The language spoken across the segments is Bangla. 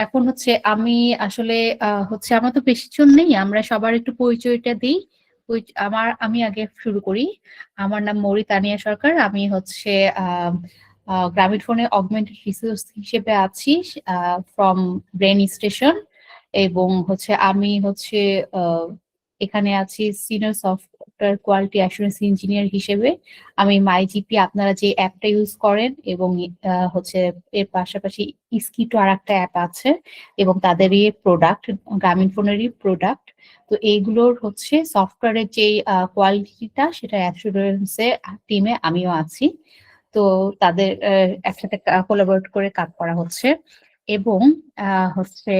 এখন হচ্ছে আমি আসলে হচ্ছে আমার তো বেশিজন নেই, আমরা সবার একটু পরিচয়টা দিই। আমি আগে শুরু করি। আমার নাম মৌরি তানিয়া সরকার। আমি হচ্ছে গ্রামীণফোনে অগমেন্টেড রিসোর্স হিসেবে আছি ফ্রম ব্রেন স্টেশন, এবং হচ্ছে আমি হচ্ছে আহ, এখানে আছি senior software quality assurance engineer হিসেবে। আমি মাইজিপি আপনারা যে অ্যাপটা ইউজ করেন, এবং হচ্ছে এর পাশাপাশি ইস্কিটো আর একটা অ্যাপ আছে, এবং তাদেরই প্রোডাক্ট, গ্রামীণফোনেরই প্রোডাক্ট। তো এইগুলোর হচ্ছে সফটওয়্যারের যে কোয়ালিটিটা, সেটা অ্যাসুরেন্সের টিমে আমিও আছি। তো তাদের একসাথে কোলাবোরেট করে কাজ করা হচ্ছে। এবং হচ্ছে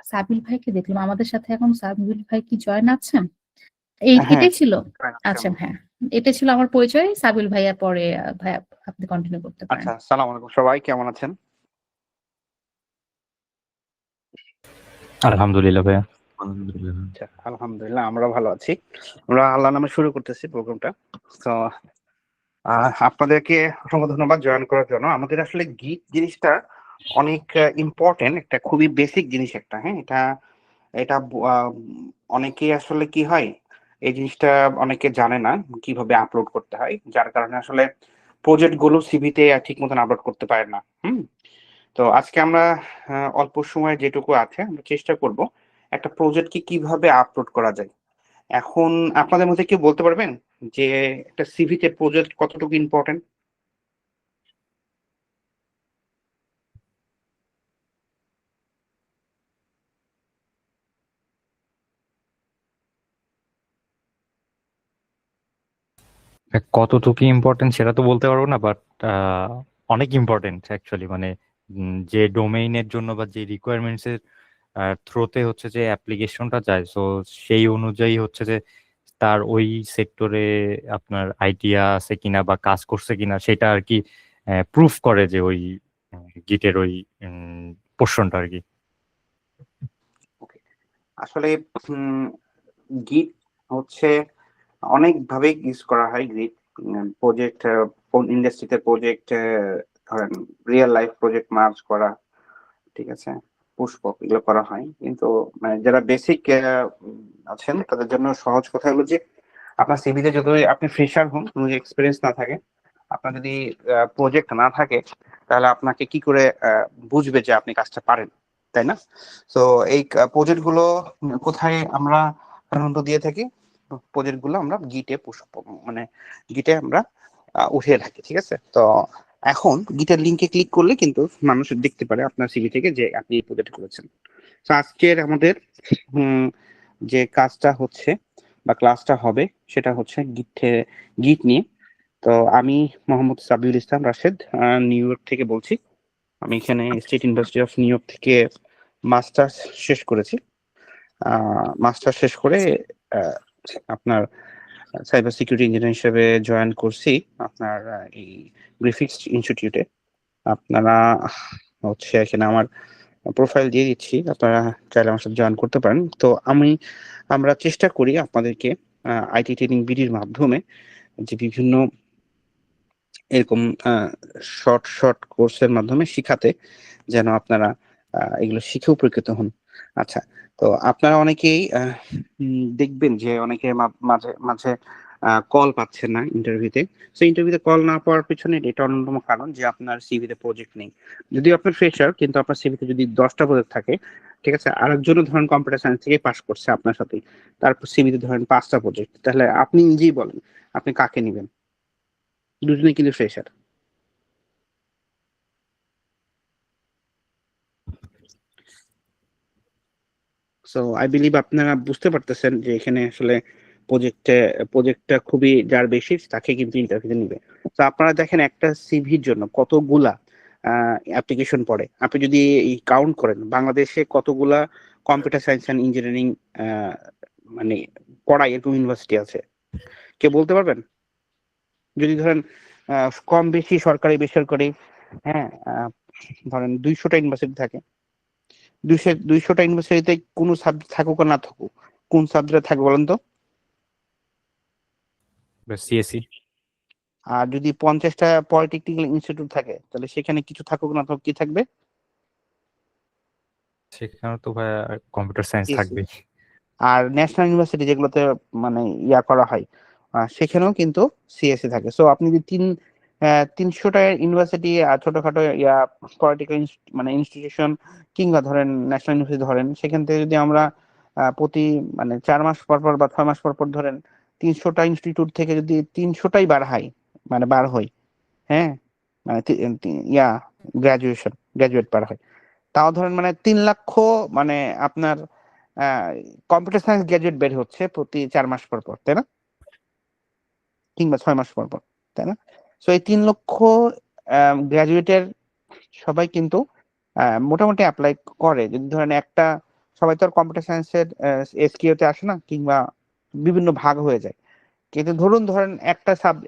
সাবিল ভাইকে দেখলাম আমাদের সাথে, এখন সাবিল ভাই কি জয়েন আছেন? হ্যাঁ, এটাই ছিল। আচ্ছা আচ্ছা, হ্যাঁ, এটা ছিল আমার পরিচয়। সাবিল ভাইয়া পরে ভাইয়া আপনি কন্টিনিউ করতে পারেন। আচ্ছা, সালাম আলাইকুম সবাই, কেমন আছেন? আলহামদুলিল্লাহ ভাইয়া। আচ্ছা, আলহামদুলিল্লাহ আমরা ভালো আছি। আমরা আল্লাহ নামে শুরু করতেছি প্রোগ্রামটা। তো আপনাদেরকে অসংখ্য ধন্যবাদ জয়েন করার জন্য। আমাদের আসলে গিট জিনিসটা অনেক ইম্পর্টেন্ট, একটা খুবই বেসিক জিনিস একটা। হ্যাঁ, এটা এটা অনেকেই আসলে কি হয়, এই জিনিসটা অনেকে জানে না কিভাবে আপলোড করতে হয়, যার কারণে আসলে প্রজেক্ট গুলো সিভিতে ঠিক মতন আপলোড করতে পারে না। তো আজকে আমরা অল্প সময় যেটুকু আছে আমরা চেষ্টা করব একটা প্রজেক্টকে কিভাবে আপলোড করা যায়। এখন আপনাদের মধ্যে কেউ বলতে পারবেন যে একটা সিভিতে প্রজেক্ট কতটুকু ইম্পর্টেন্ট? কতটুকু ইম্পর্টেন্ট সেটা তো বলতে পারবো না, বাট অনেক ইম্পর্টেন্ট অ্যাকচুয়ালি। মানে যে ডোমেইনের জন্য বা যে রিকোয়ারমেন্টস এর থ্রোতে হচ্ছে যে অ্যাপ্লিকেশনটা যায়, সো সেই অনুযায়ী হচ্ছে যে তার ওই সেক্টরে আপনার আইডিয়া আছে কিনা বা কাজ করছে কিনা সেটা আর কি প্রুফ করে যে ওই গিটের ওই পোর্শনটা আর কি। ওকে, আসলে গিট হচ্ছে অনেক ভাবে ইউজ করা হয়। গিট প্রজেক্ট, কোন ইন্ডাস্ট্রিতে প্রজেক্ট, ধরেন রিয়েল লাইফ প্রজেক্ট মার্জ করা, ঠিক আছে, পুষ্পক এগুলো করা হয়। কিন্তু মানে যারা বেসিক আছেন তাদের জন্য সহজ কথা হলো যে আপনার সিভিতে যদি আপনি ফ্রেশার হন, কোনো এক্সপিরিয়েন্স না থাকে, আপনার যদি প্রজেক্ট না থাকে, তাহলে আপনাকে কি করে বুঝবে যে আপনি কাজটা পারেন, তাই না? তো এই প্রজেক্ট গুলো কোথায় আমরা সাধারণত দিয়ে থাকি? প্রজেক্ট গুলো আমরা গিটে মানে গিটে আমরা উঠিয়ে থাকি, ঠিক আছে? তো এখন গিটার লিংকে ক্লিক করলে কিন্তু মানুষ দেখতে পারে আপনার সিভি থেকে যে আপনি এই প্রজেক্ট করেছেন। তো আজকের আমাদের যে কাজটা হচ্ছে বা ক্লাসটা হবে সেটা হচ্ছে গিট নিয়ে। তো আমি মোহাম্মদ সাবিউল ইসলাম রাশেদ, নিউ ইয়র্ক থেকে বলছি। আমি এখানে state university of new York থেকে মাস্টার্স শেষ করেছি। মাস্টার শেষ করে আপনার সাইবার সিকিউরিটি ইঞ্জিনিয়ার হিসেবে জয়েন করছি আপনার এই গ্রিফিক্স ইনস্টিটিউটে। আপনারা হচ্ছে এখানে আমার প্রোফাইল দিয়ে দিচ্ছি, আপনারা চাইলে আমার সাথে জয়েন করতে পারেন। তো আমরা চেষ্টা করি আপনাদেরকে আইটি ট্রেনিং বিডির মাধ্যমে যে বিভিন্ন এরকম শর্ট শর্ট কোর্সের মাধ্যমে শিখাতে, যেন আপনারা এগুলো শিখে উপকৃত হন। আচ্ছা, তো আপনারা অনেকেই দেখবেন যে অনেকে মাঝে মাঝে কল পাচ্ছেন না ইন্টারভিউতে। সেই ইন্টারভিউতে কল না পাওয়ার পিছনে এটা অন্যতম কারণ যে আপনার সিভিতে প্রজেক্ট নেই। যদি আপনার ফ্রেশার, কিন্তু আপনার সিভিতে যদি 10টা প্রজেক্ট থাকে, ঠিক আছে, আরেকজনও ধরেন কম্পিউটার সায়েন্স থেকে পাস করছে আপনার সাথেই, তারপর সিভিতে ধরেন 5টা প্রজেক্ট, তাহলে আপনি নিজেই বলেন আপনি কাকে নিবেন? দুজনে কিন্তু ফ্রেশার। সো আই বিলিভ আপনারা বুঝতে পারতেছেন যে এখানে আসলে প্রজেক্টটা খুবই, যার বেশি তাকে কিন্তু ইন্টারভিউতে নিবে। তো আপনারা দেখেন একটা সিভির জন্য কতগুলা অ্যাপ্লিকেশন পড়ে। আপনি যদি কাউন্ট করেন বাংলাদেশে কতগুলা কম্পিউটার সায়েন্স অ্যান্ড ইঞ্জিনিয়ারিং মানে পড়ায় এরকম ইউনিভার্সিটি আছে, কে বলতে পারবেন? যদি ধরেন কম বেশি সরকারি বেসরকারি, হ্যাঁ, ধরেন 200টা ইউনিভার্সিটি থাকে, 200টা ইউনিভার্সিটিতে কোনো সাবজেক্ট থাকুক আর না থাকুক, কোন সাবজেক্টে থাকবে বলেন তো? সিএসসি। আর যদি 50টা পলিটেকনিক্যাল ইনস্টিটিউট থাকে তাহলে সেখানে কিছু থাকুক না থাকুক কি থাকবে? সেখানে তো ভাই কম্পিউটার সায়েন্স সিএসসি। থাকবেই। আর ন্যাশনাল ইউনিভার্সিটি যেগুলোতে মানে ইয়া করা হয় সেখানেও কিন্তু সিএসসি থাকে। সো আপনি যদি 300টা ইউনিভার্সিটি আর ছোটখাটো ইয়া পলিটিক্যাল মানে ইনস্টিটিউশন কিংবা ধরেন ন্যাশনাল ইউনিভার্সিটি ধরেন, সেখান থেকে যদি আমরা প্রতি মানে 4 মাস পর পর বা 6 মাস পর পর ধরেন 300টা ইনস্টিটিউট থেকে যদি 300টাই বার হই, হ্যাঁ, মানে ইয়া গ্রাজুয়েট পার হয়, তাও ধরেন মানে 3 লক্ষ মানে আপনার কম্পিউটার সায়েন্স গ্রাজুয়েট বের হচ্ছে প্রতি 4 মাস পর পর, তাই না? কিংবা 6 মাস পর পর, তাই না? সো এই 3 লক্ষ গ্রাজুয়েটের সবাই কিন্তু মোটামুটি অ্যাপ্লাই করে। যদি ধরেন একটা, সবাই তো আর কম্পিউটার সায়েন্সের এসকিউতে আসে না, কিংবা বিভিন্ন ভাগ হয়ে যায়। কিন্তু ধরেন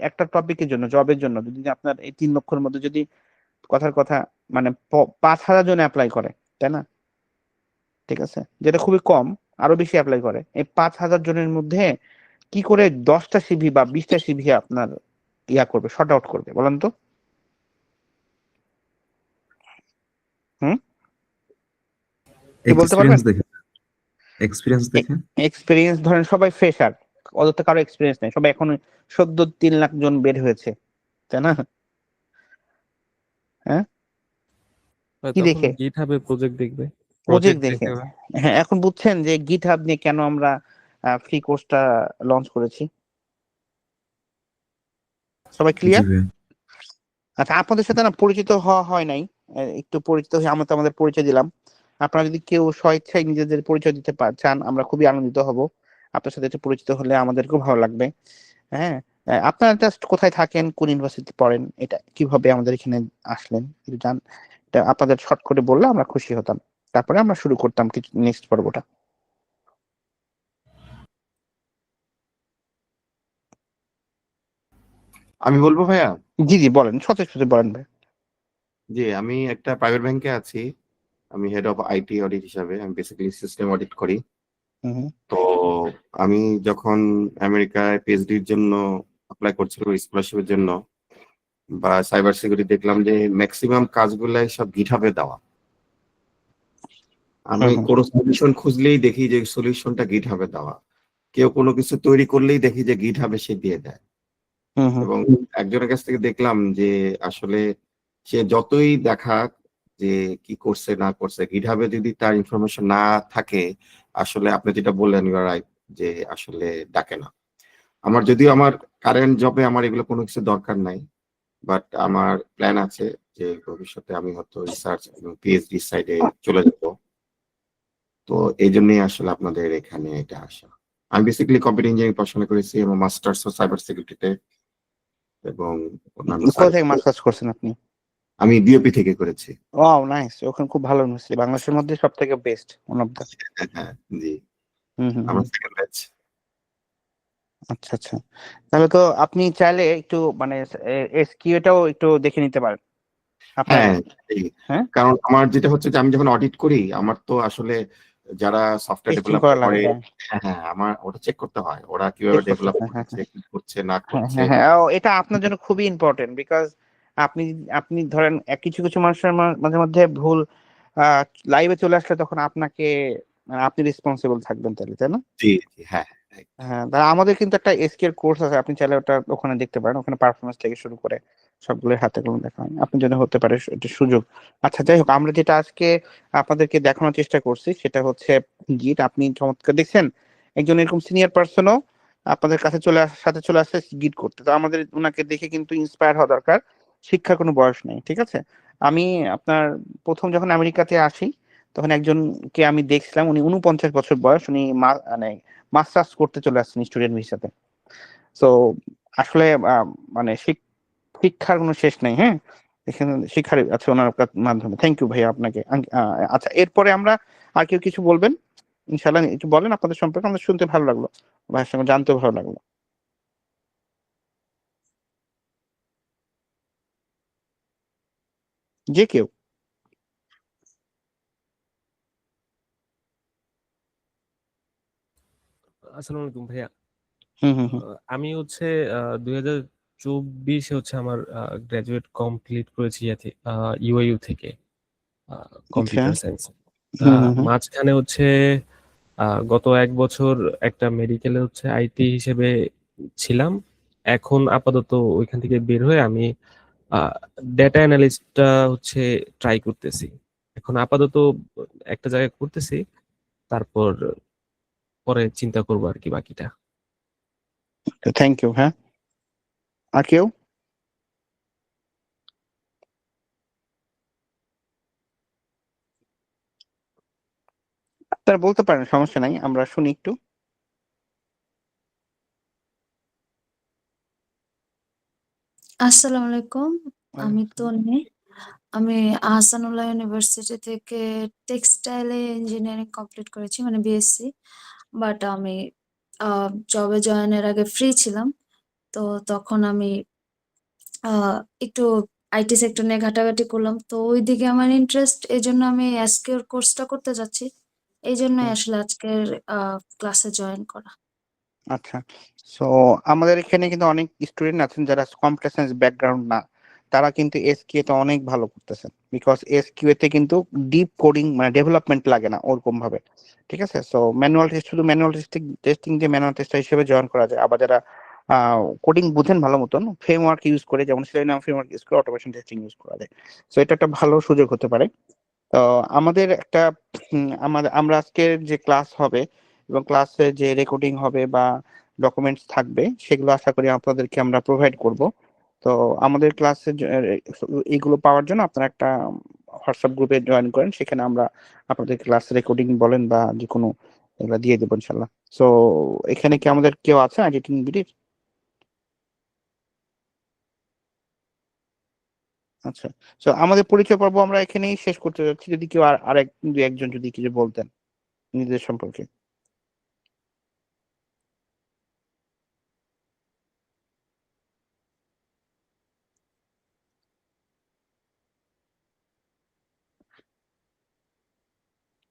একটা টপিকের জন্য, জবের জন্য যদি আপনার এই 3 লক্ষের মধ্যে যদি কথার কথা মানে 5,000 জন অ্যাপ্লাই করে, তাই না? ঠিক আছে, যেটা খুবই কম, আরো বেশি অ্যাপ্লাই করে। এই 5,000 জনের মধ্যে কি করে 10টা সিভি বা 20টা সিভি আপনার ইয়া করবে, শর্ট আউট করবে বলেন তো? হুম, কি বলতে পারবেন? এক্সপিরিয়েন্স দেখে এক্সপিরিয়েন্স ধরেন সবাই ফ্রেশার, অযথা কারো এক্সপিরিয়েন্স নেই, সবাই এখন সদ্য 3 লাখ জন বের হয়েছে, তাই না? হ্যাঁ, কি তখন দেখে? গিটহাবে প্রজেক্ট দেখবে। প্রজেক্ট প্রজেক্ট দেখে। দেখে। হ্যাঁ, এখন বুঝছেন যে গিটহাব নিয়ে কেন আমরা ফ্রি কোর্সটা লঞ্চ করেছি? সবাই জি ক্লিয়ার? ভাইয়া। আচ্ছা, আপনাদের সাথে না পরিচিত হওয়া হয় নাই, একটু পরিচিত হয়ে আমরা তো আমাদের পরিচয় দিলাম। আপনারা যদি কেউ স্বেচ্ছায় নিজেদের পরিচয় দিতে চান, আমরা খুবই আনন্দিত হব। আপনার সাথে একটু পরিচিত হলে আমাদেরকেও ভালো লাগবে। হ্যাঁ, আপনারা জাস্ট কোথায় থাকেন, কোন ইউনিভার্সিটি পড়েন, এটা কিভাবে আমাদের এখানে আসলেন একটু জান, এটা আপনাদের শর্ট করে বললে আমরা খুশি হতাম। তারপরে আমরা শুরু করতাম কিছু নেক্সট পর্বটা। আমি বলবো ভাইয়া। জি জি, বলেন, সতেজ বলেন ভাই। জি, আমি একটা প্রাইভেট ব্যাংকে আছি। আমি হেড অফ আইটি অডিট হিসাবে, আমি বেসিক্যালি সিস্টেম অডিট করি। হুম তো আমি যখন আমেরিকায় পিএইচডির জন্য অ্যাপ্লাই করছিলাম স্কলারশিপের জন্য বা সাইবার সিকিউরিটি, দেখলাম যে ম্যাক্সিমাম কাজগুলাই সব গিটহাবে দেওয়া। আমি হুম কোনো সলিউশন খুঁজলেই দেখি যে সলিউশনটা গিটহাবে দেওয়া। কেউ কোনো কিছু তৈরি করলেই দেখি যে গিটহাবে সে দিয়ে দেয়। হুম হুম এবং একজনের কাছ থেকে দেখলাম যে আসলে সে যতই দেখাক যে কি করছে না করছে, গিটহাবে যদি তার ইনফরমেশন না থাকে, আসলে আপনি যেটা বললেন ইউ আর রাইট, যে আসলে ডাকে না। যদিও আমার কারেন্ট জবে আমার এগুলো কোনো কিছু দরকার নাই, বাট আমার প্ল্যান আছে যে ভবিষ্যতে আমি হয়তো রিসার্চ এবং পিএইচডি সাইডে চলে যাব। তো এই জন্যই আসলে আপনাদের এখানে এটা আসা। আমি বেসিক্যালি কম্পিউটার ইঞ্জিনিয়ারিং পড়াশোনা করেছি এবং মাস্টার্স ও সাইবার সিকিউরিটিতে এবং অন্যান্য কোথা থেকে মাস্টার্স করছেন আপনি? আমি বিওপি থেকে করেছি। Wow, nice. ওখানে খুব ভালো ইউনিভার্সিটি, বাংলাদেশের মধ্যে সব থেকে বেস্ট, ওয়ান অফ দ্য। হ্যাঁ, হ্যাঁ, জি। হুম হুম আমার হুম। Second batch. আচ্ছা আচ্ছা, তাহলে তো আপনি চাইলে একটু মানে এসকিউটাও একটু দেখে নিতে পারেন আপনার। হ্যাঁ, এই হ্যাঁ, কারণ আমার যেটা হচ্ছে যে আমি যখন অডিট করি, আমার তো আসলে যারা সফটওয়্যার টেস্টিং ডেভেলপ করা লাগে, করে, হ্যাঁ, হ্যাঁ হ্যাঁ, আমার ওটা চেক করতে হয় ওরা কিভাবে চেক করতে ডেভেলপ হয়, হ্যাঁ করছে, হ্যাঁ কি করছে না হ্যাঁ করছে। হ্যাঁ হ্যাঁ। ও, এটা আপনার জন্য খুবই ইম্পর্টেন্ট, বিকজ আপনি আপনি ধরেন কিছু কিছু মানুষের মাঝে মধ্যে ভুল লাইভে চলে আসলে তখন আপনাকে আপনি রেসপন্সিবল থাকবেন তাহলে, তাই না? জি জি, হ্যাঁ হ্যাঁ। হ্যাঁ, তা আমাদের কিন্তু একটা এসকিউর কোর্স আছে, আপনি চাইলে ওটা ওখানে দেখতে পারেন। ওখানে পারফরমেন্স থেকে শুরু করে সবগুলো হাতে কলমে দেখা হয়, আপনার জন্য হতে পারে একটা সুযোগ। আচ্ছা, যাই হোক, আমরা যেটা আজকে আপনাদেরকে দেখানোর চেষ্টা করছি সেটা হচ্ছে গিট। আপনি চমৎকার দেখছেন, একজন এরকম সিনিয়র পার্সনও আপনাদের কাছে চলে আসছে গিট করতে। তো আমাদের ওনাকে দেখে কিন্তু ইন্সপায়ার হওয়া দরকার। শিক্ষার কোনো বয়স নেই, ঠিক আছে? আমি আপনার প্রথম যখন আমেরিকাতে আসি তখন একজনকে আমি দেখছিলাম, উনি 49 বছর বয়স, উনি মানে মাস্টার্স করতে চলে আসছেন স্টুডেন্ট ভিসাতে। তো আসলে মানে শিক্ষার কোনো শেষ নেই। হ্যাঁ, এখানে শিক্ষার আছে ওনার মাধ্যমে। থ্যাংক ইউ ভাইয়া আপনাকে। আচ্ছা, এরপরে আমরা আর কেউ কিছু বলবেন? ইনশাল্লাহ একটু বলেন আপনাদের সম্পর্কে, আমাদের শুনতে ভালো লাগলো, ভাইয়ের সঙ্গে জানতেও ভালো লাগলো। যে কেউ। আসসালামু আলাইকুম ভাইয়া। আমি হচ্ছে 2024 হচ্ছে আমার গ্রাজুয়েট কমপ্লিট করেছি ইউআইইউ থেকে কম্পিউটার সায়েন্স। মাঝখানে হচ্ছে গত 1 বছর একটা মেডিকেলে হচ্ছে আইটি হিসেবে ছিলাম। এখন আপাতত ওইখান থেকে বের হয়ে আমি ডেটা অ্যানালিস্টটা হচ্ছে ট্রাই করতেছি। এখন আপাতত একটা জায়গায় করতেছি, তারপর পরে চিন্তা করবো আর কি বাকিটা। Thank you. হ্যাঁ, আর কেউ? আপনারা বলতে পারেন, সমস্যা নাই, আমরা শুনি একটু। আসসালামু আলাইকুম, আমি তন্নি। আমি আহসানুল্লাহ ইউনিভার্সিটি থেকে টেক্সটাইলে ইঞ্জিনিয়ারিং কমপ্লিট করেছি, মানে বিএসসি। বাট আমি জবে জয়েনের আগে ফ্রি ছিলাম, তো তখন আমি একটু আইটি সেক্টর নিয়ে ঘাটাঘাটি করলাম, তো ওইদিকে আমার ইন্টারেস্ট, এই জন্য আমি এসকিউর কোর্সটা করতে যাচ্ছি। এই জন্যই আসলে আজকের ক্লাসে জয়েন করা। আচ্ছা, সো আমাদের এখানে কিন্তু অনেক স্টুডেন্ট আছেন যারা কম্পিউটার সায়েন্স ব্যাকগ্রাউন্ড না, তারা কিন্তু এসকিউ তে অনেক ভালো করতেছেন, বিকজ এসকিউ তে কিন্তু ডিপ কোডিং মানে ডেভেলপমেন্ট লাগে না ওরকম ভাবে। ঠিক আছে, সো ম্যানুয়াল টেস্ট, শুধু ম্যানুয়াল টেস্টিং দিয়ে ম্যানুয়াল টেস্টার হিসেবে জয়েন করা যায়। আবার যারা কোডিং বুঝেন ভালো মতন, ফ্রেমওয়ার্ক ইউজ করে, যেমন সেলেনিয়াম ফ্রেমওয়ার্ক ইউজ করে অটোমেশন টেস্টিং ইউজ করা যায়। সো এটা একটা ভালো সুযোগ হতে পারে। তো আমাদের একটা আমরা আজকের যে ক্লাস হবে এবং ক্লাসে যে রেকর্ডিং হবে বা ডকুমেন্টস থাকবে, সেগুলো আশা করি আপনাদেরকে আমরা প্রোভাইড করব। তো আমাদের ক্লাসে এইগুলো পাওয়ার জন্য আপনারা একটা হোয়াটসঅ্যাপ গ্রুপে জয়েন করেন, সেখানে আমরা আপনাদের ক্লাস রেকর্ডিং বলেন বা যে কোনো এগুলো দিয়ে দেবো ইনশাল্লাহ। সো এখানে কি আমাদের কেউ আছে এডিটিং বিডির? আচ্ছা, তো আমাদের পরিচয় পর্ব আমরা এখানেই শেষ করতে যাচ্ছি। যদি কেউ আরেক দু একজন যদি কিছু বলতেন নিজেদের সম্পর্কে।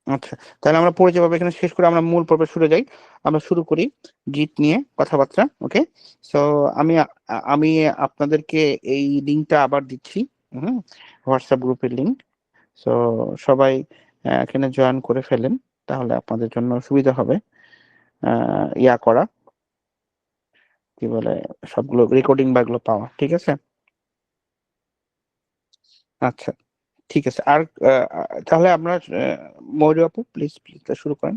আচ্ছা, তাহলে আমরা পরিচয় পর্ব এখানে শেষ করে আমরা মূল পর্বে শুরু যাই। আমরা শুরু করি গিট নিয়ে কথাবার্তা। ওকে, সো আমি আমি আপনাদেরকে এই লিঙ্কটা আবার দিচ্ছি, হোয়াটসঅ্যাপ গ্রুপের লিঙ্ক। সো সবাই এখানে জয়েন করে ফেলেন, তাহলে আপনাদের জন্য সুবিধা হবে ইয়া করা, কি বলে, সবগুলো রেকর্ডিং বা এগুলো পাওয়া। ঠিক আছে, আচ্ছা ঠিক আছে। আর তাহলে আমরা ময়ূরী আপু প্লিজ শুরু করেন।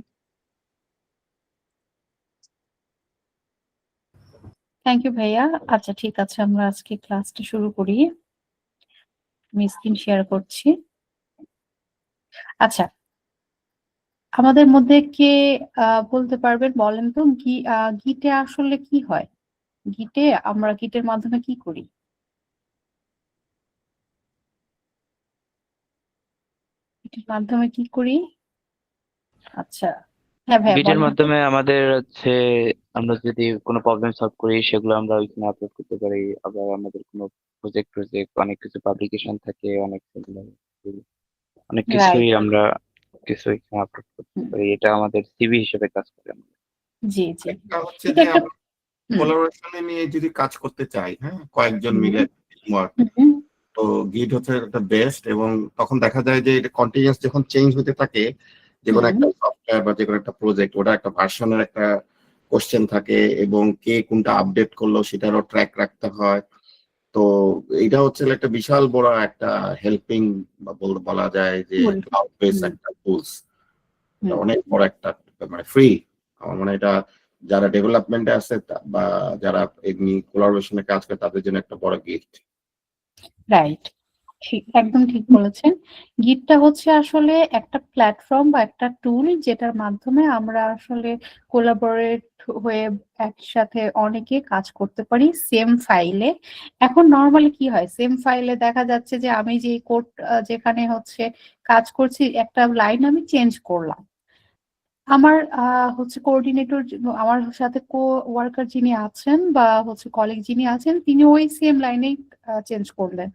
থ্যাংক ইউ ভাইয়া। আচ্ছা ঠিক আছে, আমরা আজকে ক্লাসটা শুরু করি। আমি স্ক্রিন শেয়ার করছি। আচ্ছা, আমাদের মধ্যে কে বলতে পারবেন, বলেন তো গিটে আসলে কি হয়? আমরা গিটের মাধ্যমে কি করি? গিটের মাধ্যমে কি করি? আচ্ছা, হ্যাঁ ভাইয়া গিটের বলেন তো। মাধ্যমে আমাদের হচ্ছে আমরা যদি কোনো প্রবলেম সলভ করি সেগুলো আমরা ওইখানে আপলোড করতে পারি। আবার আমাদের কোনো প্রজেক্ট অনেক কিছু পাবলিকেশন থাকে, অনেক কিছুই রাইট, আমরা কিছু এখানে আপলোড করতে পারি। এটা আমাদের সিভি হিসেবে কাজ করে। জি জি, একটা হচ্ছে এটা যে একটা আমরা কোলাবোরেশনে নিয়ে যদি কাজ করতে চাই, হ্যাঁ, কয়েকজন মিলে টিমওয়ার্ক, তো গিট হচ্ছে একটা বেস্ট। এবং তখন দেখা যায় যে এটা কন্টিনিউয়াস যখন চেঞ্জ হতে থাকে, যে কোনো একটা সফটওয়্যার বা যে কোনো একটা প্রজেক্ট, ওটা একটা ভার্সনের একটা কোশ্চেন থাকে এবং কে কোনটা আপডেট করলো সেটারও ট্র্যাক রাখতে হয়। তো এটা হচ্ছে একটা বিশাল বড় একটা হেল্পিং বলা যায় যে ক্লাউড বেস একটা টুলস, অনেক বড় একটা, মানে ফ্রি। আমার মনে হয় এটা যারা ডেভেলপমেন্টে আছে বা যারা এমনি কোলাবোরেশনে কাজ করে তাদের জন্য একটা বড় গিফট। রাইট, একদম ঠিক বলেছেন। গিটটা হচ্ছে আসলে একটা প্ল্যাটফর্ম বা একটা টুল, যেটার মাধ্যমে আমরা আসলে কোলাবোরেট হয়ে একসাথে অনেকে কাজ করতে পারি সেম ফাইলে। এখন নর্মালি কি হয়, সেম ফাইলে দেখা যাচ্ছে যে আমি যে কোড যেখানে হচ্ছে কাজ করছি, একটা লাইন আমি চেঞ্জ করলাম, আমার হচ্ছে কোঅর্ডিনেটর, আমার সাথে কো ওয়ার্কার যিনি আছেন বা হচ্ছে কলিগ যিনি আছেন, তিনি ওই সেম লাইনেই চেঞ্জ করলেন।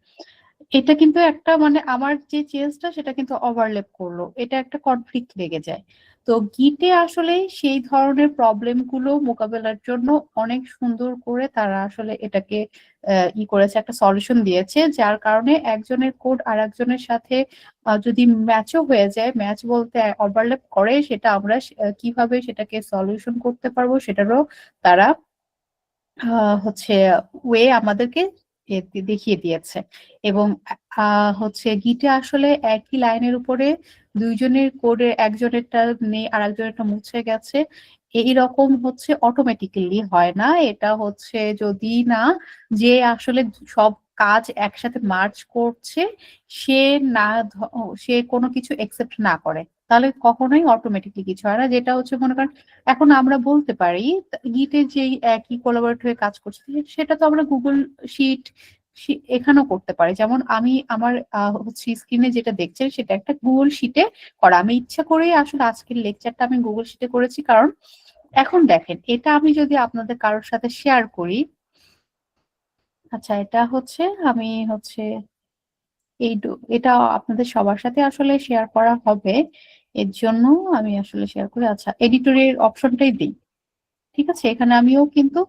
এটা কিন্তু একটা, মানে আমার যে চেঞ্জটা সেটা কিন্তু ওভারল্যাপ করলো, এটা একটা কনফ্লিক্ট লেগে যায়। তো গিটে আসলে সেই ধরনের প্রবলেমগুলো মোকাবেলার জন্য অনেক সুন্দর করে তারা আসলে এটাকে করেছে, একটা সলিউশন দিয়েছে, যার কারণে একজনের কোড আর একজনের সাথে যদি ম্যাচও হয়ে যায়, ম্যাচ বলতে ওভারল্যাপ করে, সেটা আমরা কিভাবে সেটাকে সলিউশন করতে পারবো সেটারও তারা হচ্ছে ওয়ে আমাদেরকে দেখিয়ে দিয়েছে। এবং হচ্ছে গিটে আসলে একই লাইনের উপরে দুইজনের কোডে একজনেরটা নেই আর একজনেরটা মুছে গেছে, এইরকম হচ্ছে অটোমেটিক্যালি হয় না। এটা হচ্ছে যদি না যে আসলে সব কাজ একসাথে মার্জ করছে সে না সে কোনো কিছু একসেপ্ট না করে, তাহলে কখনোই অটোমেটিকলি কিছু হয় না। যেটা হচ্ছে মনে করেন এখন আমরা বলতে পারি গিটে যে একই কোলাবরেট হয়ে কাজ করছে সেটা তো আমরা গুগল শিট এখানেও করতে পারি। যেমন আমি আমার হচ্ছে স্ক্রিনে যেটা দেখছেন সেটা একটা গুগল শিটে করা। আমি ইচ্ছা করেই আসলে আজকের লেকচারটা আমি গুগল শিটে করেছি, কারণ এখন দেখেন এটা আমি যদি আপনাদের কারোর সাথে শেয়ার করি, আচ্ছা এটা হচ্ছে আমি হচ্ছে এটা আপনাদের সবার সাথে আসলে শেয়ার করা হবে, এর জন্য আমি আসলে শেয়ার করি। আচ্ছা এডিটরের অপশনটাই দিই, ঠিক আছে। এখানে আমিও কিন্তু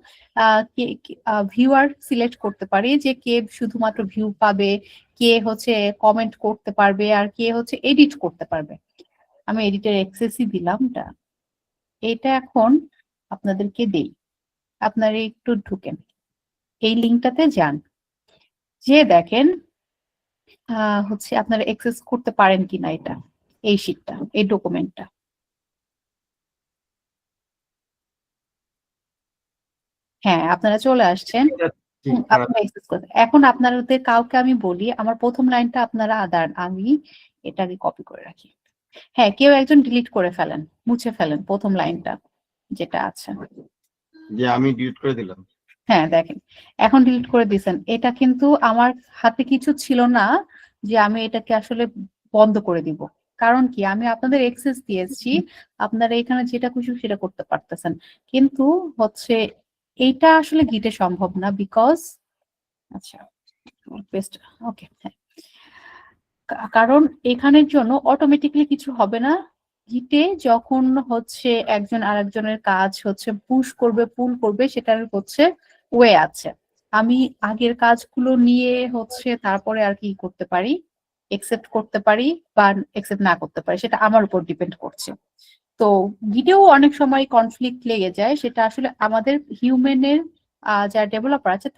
ভিউয়ার সিলেক্ট করতে পারি যে কে শুধুমাত্র ভিউ পাবে, কে হচ্ছে কমেন্ট করতে পারবে, আর কে হচ্ছে এডিট করতে পারবে। আমি এডিটের অ্যাক্সেসই দিলাম। এটা এখন আপনাদেরকে দেই, আপনারা একটু ঢুকেন, এই লিঙ্কটাতে যান, যে দেখেন হচ্ছে আপনারা অ্যাক্সেস করতে পারেন কিনা এটা, এই শিটটা, এই ডকুমেন্টটা। হ্যাঁ আপনারা চলে আসছেন, আপনারা access করতে। এখন আপনাদের কাউকে আমি বলি আমার প্রথম লাইনটা আপনারা আমি এটাকে কপি করে রাখি। হ্যাঁ কেউ একজন ডিলিট করে ফেলেন, মুছে ফেলেন প্রথম লাইনটা যেটা আছে। যে আমি ডিলিট করে দিলাম। হ্যাঁ দেখেন এখন ডিলিট করে দিয়েছেন। এটা কিন্তু আমার হাতে কিছু ছিল না যে আমি এটাকে আসলে বন্ধ করে দিব, কারণ কি আমি আপনাদের এক্সেস দিয়েছি, আপনারা এখানে যেটা খুশি সেটা করতে পারতেছেন, কিন্তু হচ্ছে এইটা আসলে গিটে সম্ভব না। বিকজ আচ্ছা পেস্ট, ওকে হ্যাঁ, কারণ এখানের জন্য অটোমেটিক্যালি কিছু হবে না। গিটে যখন হচ্ছে একজন আরেকজনের কাজ হচ্ছে পুশ করবে পুল করবে সেটার হচ্ছে ওয়ে আছে। আমি আগের কাজগুলো নিয়ে হচ্ছে তারপরে আর কি করতে পারি, একসেপ্ট করতে পারি বা একসেপ্ট না করতে পারি, সেটা আমার উপর ডিপেন্ড করছে। তো গিটেও অনেক সময় কনফ্লিক্ট লেগে যায়, সেটা আসলে আমাদের হিউম্যানের যারা ডেভেলপার আছে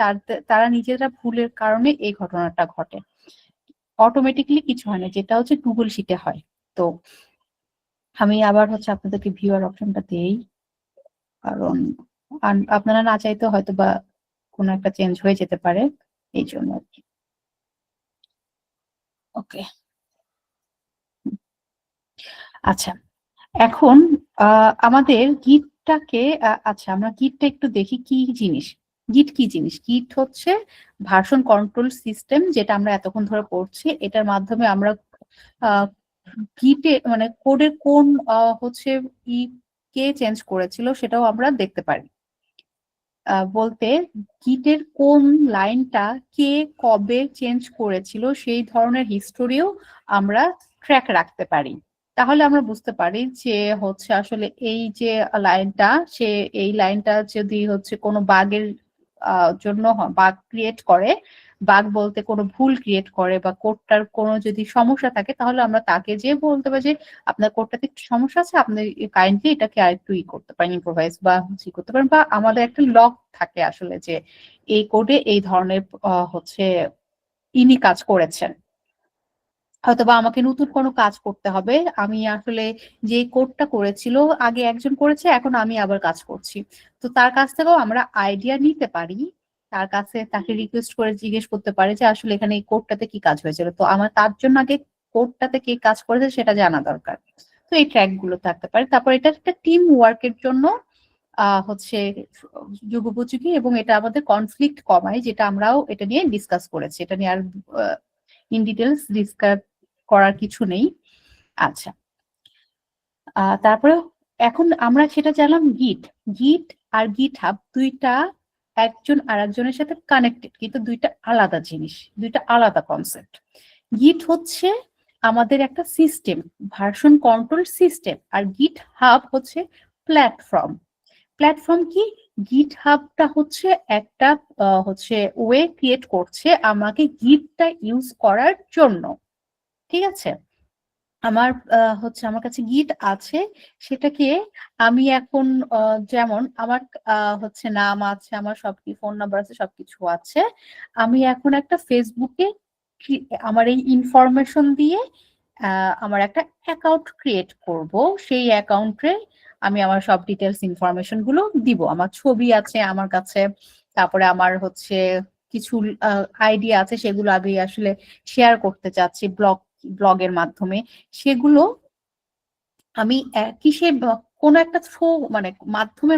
তারা নিজেরা ভুলের কারণে এই ঘটনাটা ঘটে, অটোমেটিক্যালি কিছু হয় না, যেটা হচ্ছে গুগল শিটে হয়। তো আমি আবার হচ্ছে আপনাদেরকে ভিউয়ার অপশনটা দেই, কারণ আপনারা না চাইতে হয়তো বা কোনো একটা চেঞ্জ হয়ে যেতে পারে, এই জন্য আর কি। ওকে আচ্ছা এখন আমাদের গিটটাকে আচ্ছা আমরা গিটটা একটু দেখি কি জিনিস। গিট কি জিনিস? গিট হচ্ছে ভার্সন কন্ট্রোল সিস্টেম, যেটা আমরা এতক্ষণ ধরে পড়ছি। এটার মাধ্যমে আমরা গিটে মানে কোডের কোন হচ্ছে কে চেঞ্জ করেছিল সেটাও আমরা দেখতে পারি। বলতে গিটের কোন লাইনটা কে কবে চেঞ্জ করেছিল সেই ধরনের হিস্টোরিও আমরা ট্র্যাক রাখতে পারি। তাহলে আমরা বুঝতে পারি যে হচ্ছে আসলে এই যে লাইনটা সে এই লাইনটা যদি হচ্ছে কোনো বাগের জন্য বাগ ক্রিয়েট করে, বাগ বলতে কোনো ভুল ক্রিয়েট করে বা কোডটার কোনো যদি সমস্যা থাকে, তাহলে আমরা তাকে যে বলতে পারি যে আপনার কোডটাতে একটু সমস্যা আছে, আপনি কাইন্ডলি এটাকে আরেকটু করতে পারেন, ইম্প্রোভাইজ বা করতে পারেন, বা আমাদের একটা লগ থাকে আসলে যে এই কোডে এই ধরনের হচ্ছে ইনি কাজ করেছেন, হয়তোবা আমাকে নতুন কোনো কাজ করতে হবে, আমি আসলে যে কোডটা করেছিল আগে একজন করেছে এখন আমি আবার কাজ করছি, তো তার কাছ থেকেও আমরা আইডিয়া নিতে পারি, তার কাছে তাকে রিকোয়েস্ট করে জিজ্ঞেস করতে পারি যে আসলে এখানে এই কোডটাতে কি কাজ হয়েছিল, তো আমার তার জন্য আগে কোডটাতে কি কাজ করেছে সেটা জানা দরকার। তো এই ট্র্যাক গুলো থাকতে পারে। তারপর এটা একটা টিম ওয়ার্কের জন্য হচ্ছে যুগোপযোগী, এবং এটা আমাদের কনফ্লিক্ট কমায়, যেটা আমরাও এটা নিয়ে ডিসকাস করেছি, এটা নিয়ে আর ইন ডিটেলস ডিসকাস করার কিছু নেই। আচ্ছা তারপরে এখন আমরা সেটা জানলাম গিট আর গিট হাব দুইটা একজন আরেকজনের সাথে কানেক্টেড, কিন্তু দুইটা আলাদা জিনিস, দুইটা আলাদা কনসেপ্ট। গিট হচ্ছে আমাদের একটা সিস্টেম, ভার্সন কন্ট্রোল সিস্টেম, আর গিট হাব হচ্ছে প্ল্যাটফর্ম। প্ল্যাটফর্ম কি? গিট হাবটা হচ্ছে একটা হচ্ছে ওয়ে ক্রিয়েট করছে আমাকে গিটটা ইউজ করার জন্য, ঠিক আছে? আমার হচ্ছে আমার কাছে গিট আছে, সেটাকে আমি এখন যেমন আমার হচ্ছে নাম আছে, আমার ফোন নাম্বার আছে, সবকিছু আছে। আমি এখন একটা ফেসবুকে আমার এই ইনফরমেশন দিয়ে আমার একটা অ্যাকাউন্ট ক্রিয়েট করব। সেই অ্যাকাউন্টে আমি আমার সব ডিটেলস ইনফরমেশন গুলো দিব। আমার ছবি আছে আমার কাছে, তারপরে আমার হচ্ছে কিছু আইডিয়া আছে, সেগুলো আমি আসলে শেয়ার করতে চাচ্ছি ব্লগের মাধ্যমে। সেগুলো আমি কোনো একটা থ্রু মানে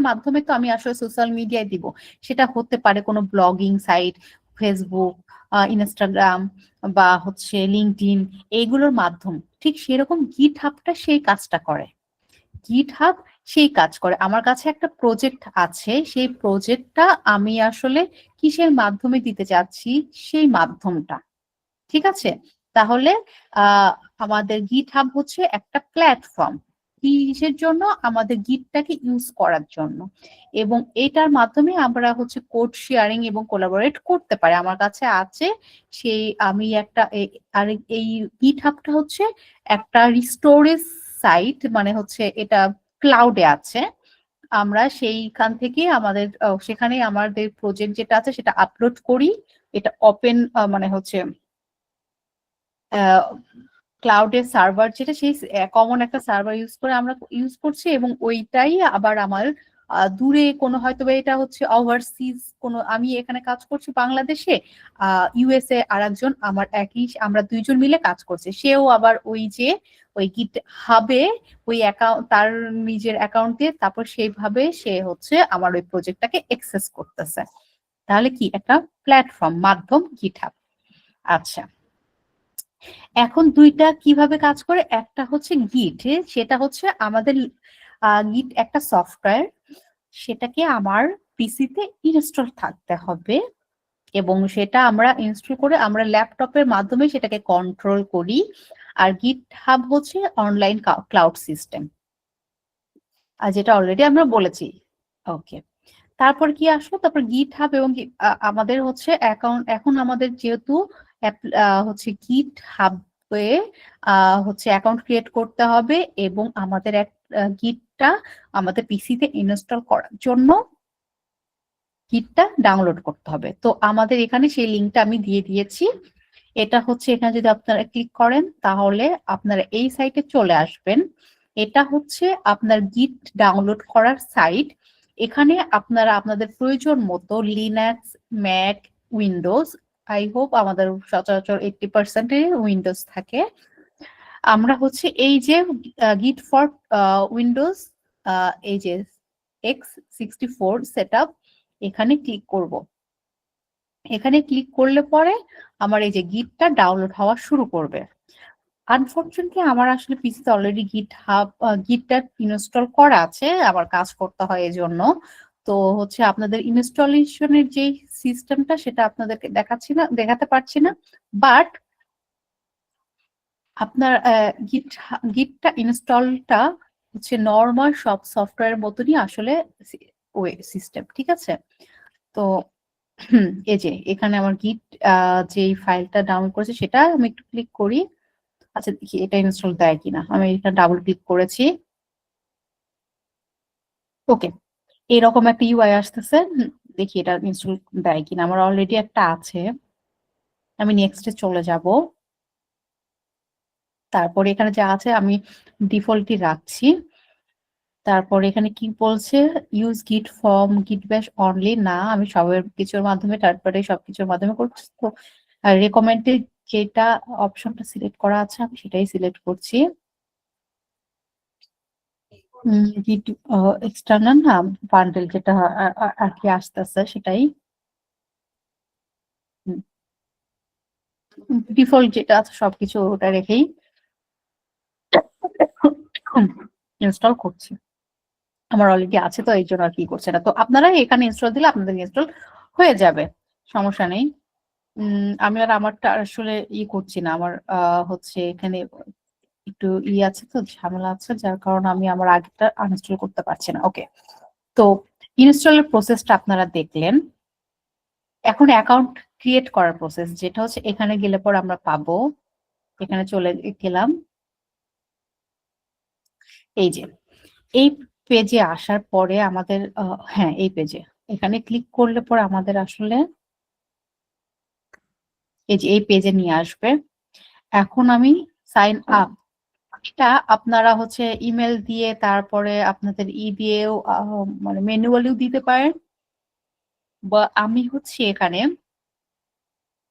মাধ্যমে তো আমি আসলে সোশ্যাল মিডিয়ায় দিব। সেটা হতে পারে কোনো ব্লগিং সাইট, ফেসবুক, ইনস্টাগ্রাম বা হচ্ছে লিঙ্কডইন, এইগুলোর মাধ্যম। ঠিক সেরকম গিট হাবটা সেই কাজটা করে। গিট হাব সেই কাজ করে। আমার কাছে একটা প্রজেক্ট আছে, সেই প্রজেক্টটা আমি আসলে কিসের মাধ্যমে দিতে চাচ্ছি, সেই মাধ্যমটা, ঠিক আছে? তাহলে আমাদের গিট হাব হচ্ছে একটা প্ল্যাটফর্ম। কিসের জন্য? আমাদের গিটটাকে ইউজ করার জন্য, এবং এটার মাধ্যমে আমরা হচ্ছে কোড শেয়ারিং এবং কোলাবোরেট করতে পারি। আমার কাছে আছে সেই আমি একটা আর এই গিট হাবটা হচ্ছে একটা রিস্টোরেজ সাইট, মানে হচ্ছে এটা ক্লাউডে আছে। আমরা সেইখান থেকে আমাদের সেখানে আমাদের প্রজেক্ট যেটা আছে সেটা আপলোড করি। এটা ওপেন মানে হচ্ছে ক্লাউডের সার্ভার, যেটা সেই কমন একটা সার্ভার আমরা ইউজ করছি, এবং ওইটাই আবার আমার দূরে কোনো হয়তো এটা হচ্ছে ওভারসিজ কোনো, আমি এখানে কাজ করছি বাংলাদেশে, ইউএসএ আর একজন আমার আমরা দুইজন মিলে কাজ করছি, সেও আবার ওই গিট হাবে ওই অ্যাকাউন্ট তার নিজের অ্যাকাউন্ট দিয়ে তারপর সেইভাবে সে হচ্ছে আমার ওই প্রজেক্টটাকে অ্যাক্সেস করতেছে। তাহলে কি একটা প্ল্যাটফর্ম, মাধ্যম গিট হাব। আচ্ছা, এখন দুইটা কিভাবে কাজ করে? একটা হচ্ছে গিট, সেটা হচ্ছে আমাদের গিট একটা সফটওয়্যার, সেটাকে আমার পিসিতে ইনস্টল থাকতে হবে, এবং সেটা আমরা ইনস্টল করে আমরা ল্যাপটপের মাধ্যমে সেটাকে কন্ট্রোল করি। আর গিট হাব হচ্ছে অনলাইন ক্লাউড সিস্টেম, আর যেটা অলরেডি আমরা বলেছি। ওকে, তারপর কি আসলো? তারপর গিট হাব এবং আমাদের হচ্ছে অ্যাকাউন্ট, এখন আমাদের যেহেতু হচ্ছে গিট হাবে হচ্ছে অ্যাকাউন্ট ক্রিয়েট করতে হবে, এবং আমাদের গিটটা আমাদের পিসিতে ইনস্টল করার জন্য গিটটা ডাউনলোড করতে হবে। তো আমাদের এখানে সেই লিঙ্কটা আমি দিয়ে দিয়েছি। এটা হচ্ছে এখানে যদি আপনারা ক্লিক করেন তাহলে আপনারা এই সাইটে চলে আসবেন। এটা হচ্ছে আপনার গিট ডাউনলোড করার সাইট। এখানে আপনারা আপনাদের প্রয়োজন মতো Linux, Mac, Windows, I hope আমাদের সচরাচর 80% উইন্ডোজ থাকে। আমরা হচ্ছে এই যে গিট ফর উইন্ডোজ, এই যে X64 সেটআপ, এখানে ক্লিক করব। এখানে ক্লিক করলে পরে আমার এই যে গিটটা ডাউনলোড হওয়া শুরু করবে। আনফরচুনেটলি আমার আসলে পিসিতে অলরেডি গিটটা ইনস্টল করা আছে, আবার কাজ করতে হয় এজন্য। তো হচ্ছে আপনাদের ইনস্টলেশনের যে সিস্টেমটা সেটা আপনাদেরকে দেখাতে পারছি না, বাট আপনার গিটটা ইনস্টলটা হচ্ছে নর্মাল সব সফটওয়্যারের মতনই আসলে ওয়ে সিস্টেম, ঠিক আছে? তো এই যে এখানে আমার গিট যেই ফাইলটা ডাউনলোড করেছে সেটা আমি একটু ক্লিক করি। আচ্ছা, দেখি এটা ইনস্টল দেয় কিনা। আমি এটা ডাবল ক্লিক করেছি। ওকে, এরকম একটা ইউআই আসতেছে। দেখি এটা ইনস্টল দেয় কিনা। আমার অলরেডি একটা আছে, আমি নেক্সটে চলে যাব। তারপরে এখানে যা আছে আমি ডিফল্টই রাখছি। তারপর এখানে কি বলছে? ইউজ গিট ফর্ম গিট ব্যাশ অনলি, না আমি সবের কিছুর মাধ্যমে থার্ড পার্টি সবকিছুর মাধ্যমে করছি। তো রেকমেন্ডেড যেটা অপশনটা সিলেক্ট করা আছে আমি সেটাই সিলেক্ট করছি। গিট এক্সটার্নাল না বান্ডেল যেটা আর কি আসতেছে সেটাই ডিফল্ট যেটা আছে সবকিছু ওটা রেখেই ইনস্টল করছি। আমার অলরেডি আছে তো এই জন্য আর কি করছে না। তো আপনারা এখানে ইনস্টল দিলে আপনাদের ইনস্টল হয়ে যাবে, সমস্যা নেই। আমি আর আমারটা আসলে করছি না, আমার হচ্ছে এখানে একটু আছে তো, ঝামেলা আছে, যার কারণে আমি আমার আগেরটা আনইনস্টল করতে পারছি না। ওকে, তো ইনস্টলের প্রসেসটা আপনারা দেখলেন। এখন অ্যাকাউন্ট ক্রিয়েট করার প্রসেস, যেটা হচ্ছে এখানে গেলে পর আমরা পাবো, এখানে চলে গেলাম, এই যে এই পেজে আসার পরে আমাদের হ্যাঁ এই পেজে এখানে ক্লিক করলে পরে আমাদের আসলে এই যে এই পেজে নিয়ে আসবে। এখন আমি সাইন আপ, এটা আপনারা হচ্ছে ইমেল দিয়ে তারপরে আপনাদের দিয়েও মানে ম্যানুয়ালিও দিতে পারেন, বা আমি হচ্ছে এখানে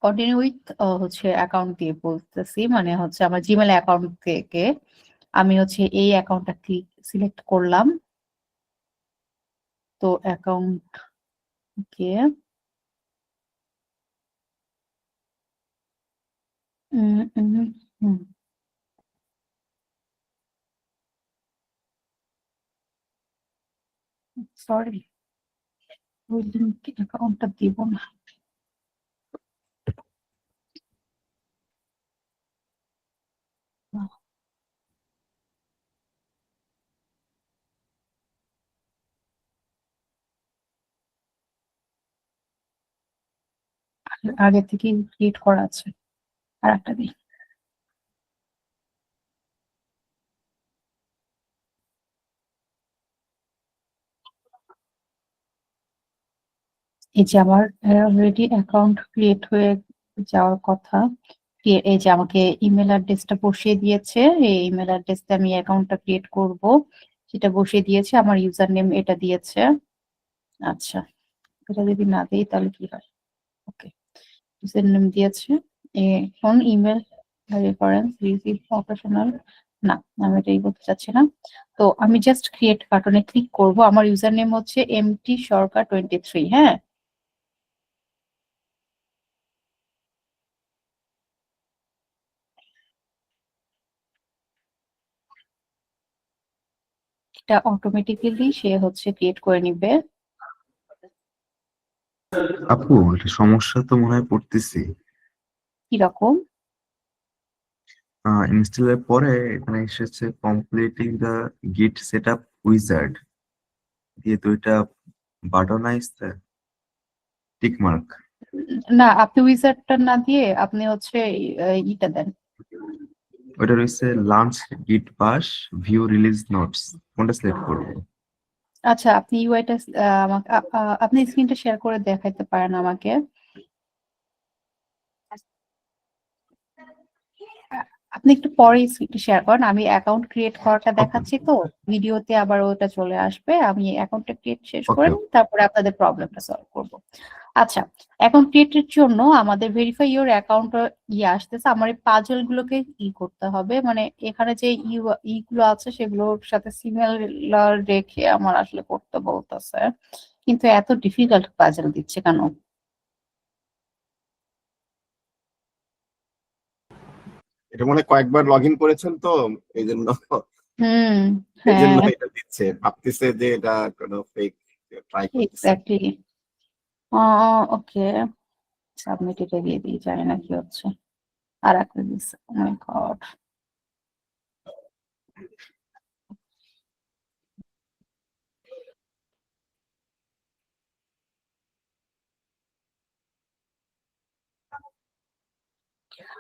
কন্টিনিউ উইথ হচ্ছে অ্যাকাউন্ট দিয়ে বলতেছি, মানে হচ্ছে আমার জিমেল অ্যাকাউন্ট থেকে আমি হচ্ছে এই অ্যাকাউন্টটা সিলেক্ট করলাম। তো অ্যাকাউন্ট গিয়ে সরি, ওই লিঙ্ক অ্যাকাউন্টটা দিব না। আগে থেকে ক্রিয়েট করা আছে, আর একটা দিই। এই যে আমার অলরেডি অ্যাকাউন্ট ক্রিয়েট হয়ে যাওয়ার কথা, এই যে আমাকে ইমেল অ্যাড্রেসটা বসিয়ে দিয়েছে, এই ইমেল অ্যাড্রেসটা আমি অ্যাকাউন্টটা ক্রিয়েট করব, সেটা বসিয়ে দিয়েছে, আমার ইউজার নেম এটা দিয়েছে। আচ্ছা, এটা যদি না দিই তাহলে কি হয়? ওকে, ইউজার নেম দিয়েছে, এখন ইমেল রেফারেন্স রিসিভ প্রফেশনাল, না আমি এটাই বলতে চাচ্ছি না। তো আমি জাস্ট ক্রিয়েট বাটনে ক্লিক করব, আমার ইউজার নেম হচ্ছে MT সরকার 23। হ্যাঁ, এটা অটোমেটিক্যালি সে হচ্ছে ক্রিয়েট করে নিবে। আপু একটা সমস্যা তো মনে হয় পড়তেছি। কিরকম? ইনস্টলের পরে এখানে এসেছে কমপ্লিটিং দ্য গিট সেটআপ উইজার্ড দিয়ে, তো এটা বাটন আইসছে টিক মার্ক। না, আপনি উইজার্ডটা না দিয়ে আপনি হচ্ছে ইটা দেন। ওটা রয়েছে লাঞ্চ গিট বাশ ভিউ রিলিজ নোটস, কোনটা সিলেক্ট করবো? আচ্ছা, আপনি ইউআইটা আমাকে আপনি স্ক্রিনটা শেয়ার করে দেখাইতে পারেন আমাকে। আপনি একটু পরে স্ক্রিনটা শেয়ার করেন, আমি অ্যাকাউন্ট ক্রিয়েট করাটা দেখাচ্ছি, তো ভিডিওতে আবার ওটা চলে আসবে। আমি অ্যাকাউন্টটা ক্রিয়েট শেষ করে ওকে নিই, তারপরে আপনাদের প্রবলেমটা সলভ করব। আচ্ছা, অ্যাকাউন্ট ক্রিয়েটের জন্য আমাদের ভেরিফাই ইওর অ্যাকাউন্ট আসতেছে, আমার এই পাজল গুলোকে করতে হবে, মানে এখানে যে গুলো আছে সেগুলোর সাথে সিমিলার রেখে আমার আসলে করতে বলতেছে, কিন্তু এত ডিফিকাল্ট পাজল দিচ্ছে কেন? এটা মনে হয় কয়েকবার লগ ইন করেছেন তো, এই জন্য হুম, এই জন্য হ্যাঁ, এটা দিচ্ছে, ভাবতেছে যে এটা কোনো ফেক, ট্রাই করতেছে। এক্স্যাক্টলি। ওকে, সাবমিট এটা দিয়ে দিই, জানি না কি হচ্ছে। আর একটা দিচ্ছে, ও মাই গড।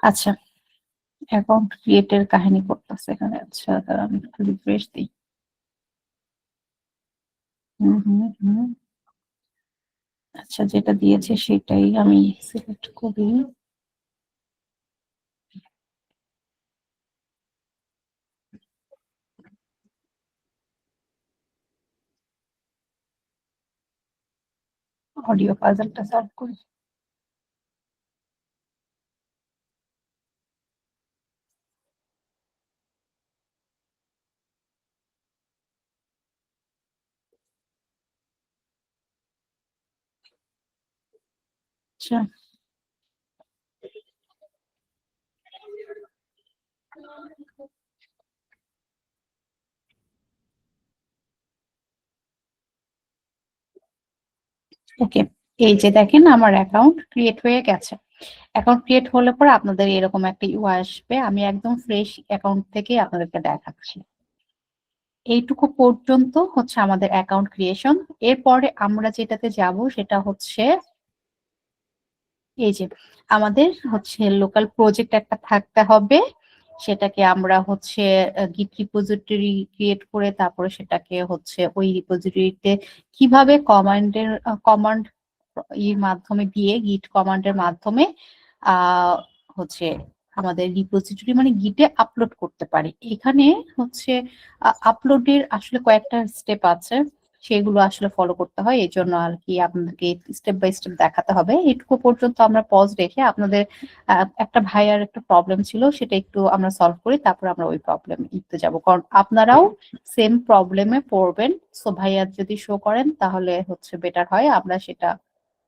আচ্ছা, অ্যাকাউন্ট ক্রিয়েটের কাহিনী করতেছে এখানে। আচ্ছা, তাহলে আমি একটু রিফ্রেশ দিই। হুম হুম হুম আচ্ছা, যেটা দিয়েছে সেটাই আমি সিলেক্ট করি। অডিও পাজলটা সলভ করি। আচ্ছা, ওকে, এই যে দেখেন আমার অ্যাকাউন্ট ক্রিয়েট হয়ে গেছে। অ্যাকাউন্ট ক্রিয়েট হলে পরে আপনাদের এরকম একটা ইউআই আসবে। আমি একদম ফ্রেশ অ্যাকাউন্ট থেকে আপনাদেরকে দেখাচ্ছি। এইটুকু পর্যন্ত হচ্ছে আমাদের অ্যাকাউন্ট ক্রিয়েশন। এরপরে আমরা যেটাতে যাব সেটা হচ্ছে এই যে আমাদের হচ্ছে লোকাল প্রজেক্ট একটা থাকতে হবে। সেটাকে আমরা হচ্ছে গিট রিপোজিটরি ক্রিয়েট করে তারপরে সেটাকে হচ্ছে ওই রিপোজিটরিতে কিভাবে কমান্ড এর মাধ্যমে দিয়ে গিট কমান্ডের মাধ্যমে হচ্ছে আমাদের রিপোজিটরি মানে গিটে আপলোড করতে পারি। এখানে হচ্ছে আপলোডের আসলে কয়েকটা স্টেপ আছে, সেগুলো আসলে ফলো করতে হয়। এই জন্য আর কি আপনাদেরকে স্টেপ বাই স্টেপ দেখাতে হবে। এটুকু পর্যন্ত আমরা পজ রেখে আপনাদের একটা ভাইয়ার একটা প্রবলেম ছিল, সেটা একটু আমরা সলভ করি, তারপর আমরা ওই প্রবলেম ইতে যাব, কারণ আপনারাও সেম প্রবলেমে পড়বেন। সো ভাইয়া যদি শো করেন তাহলে হচ্ছে বেটার হয়, আমরা সেটা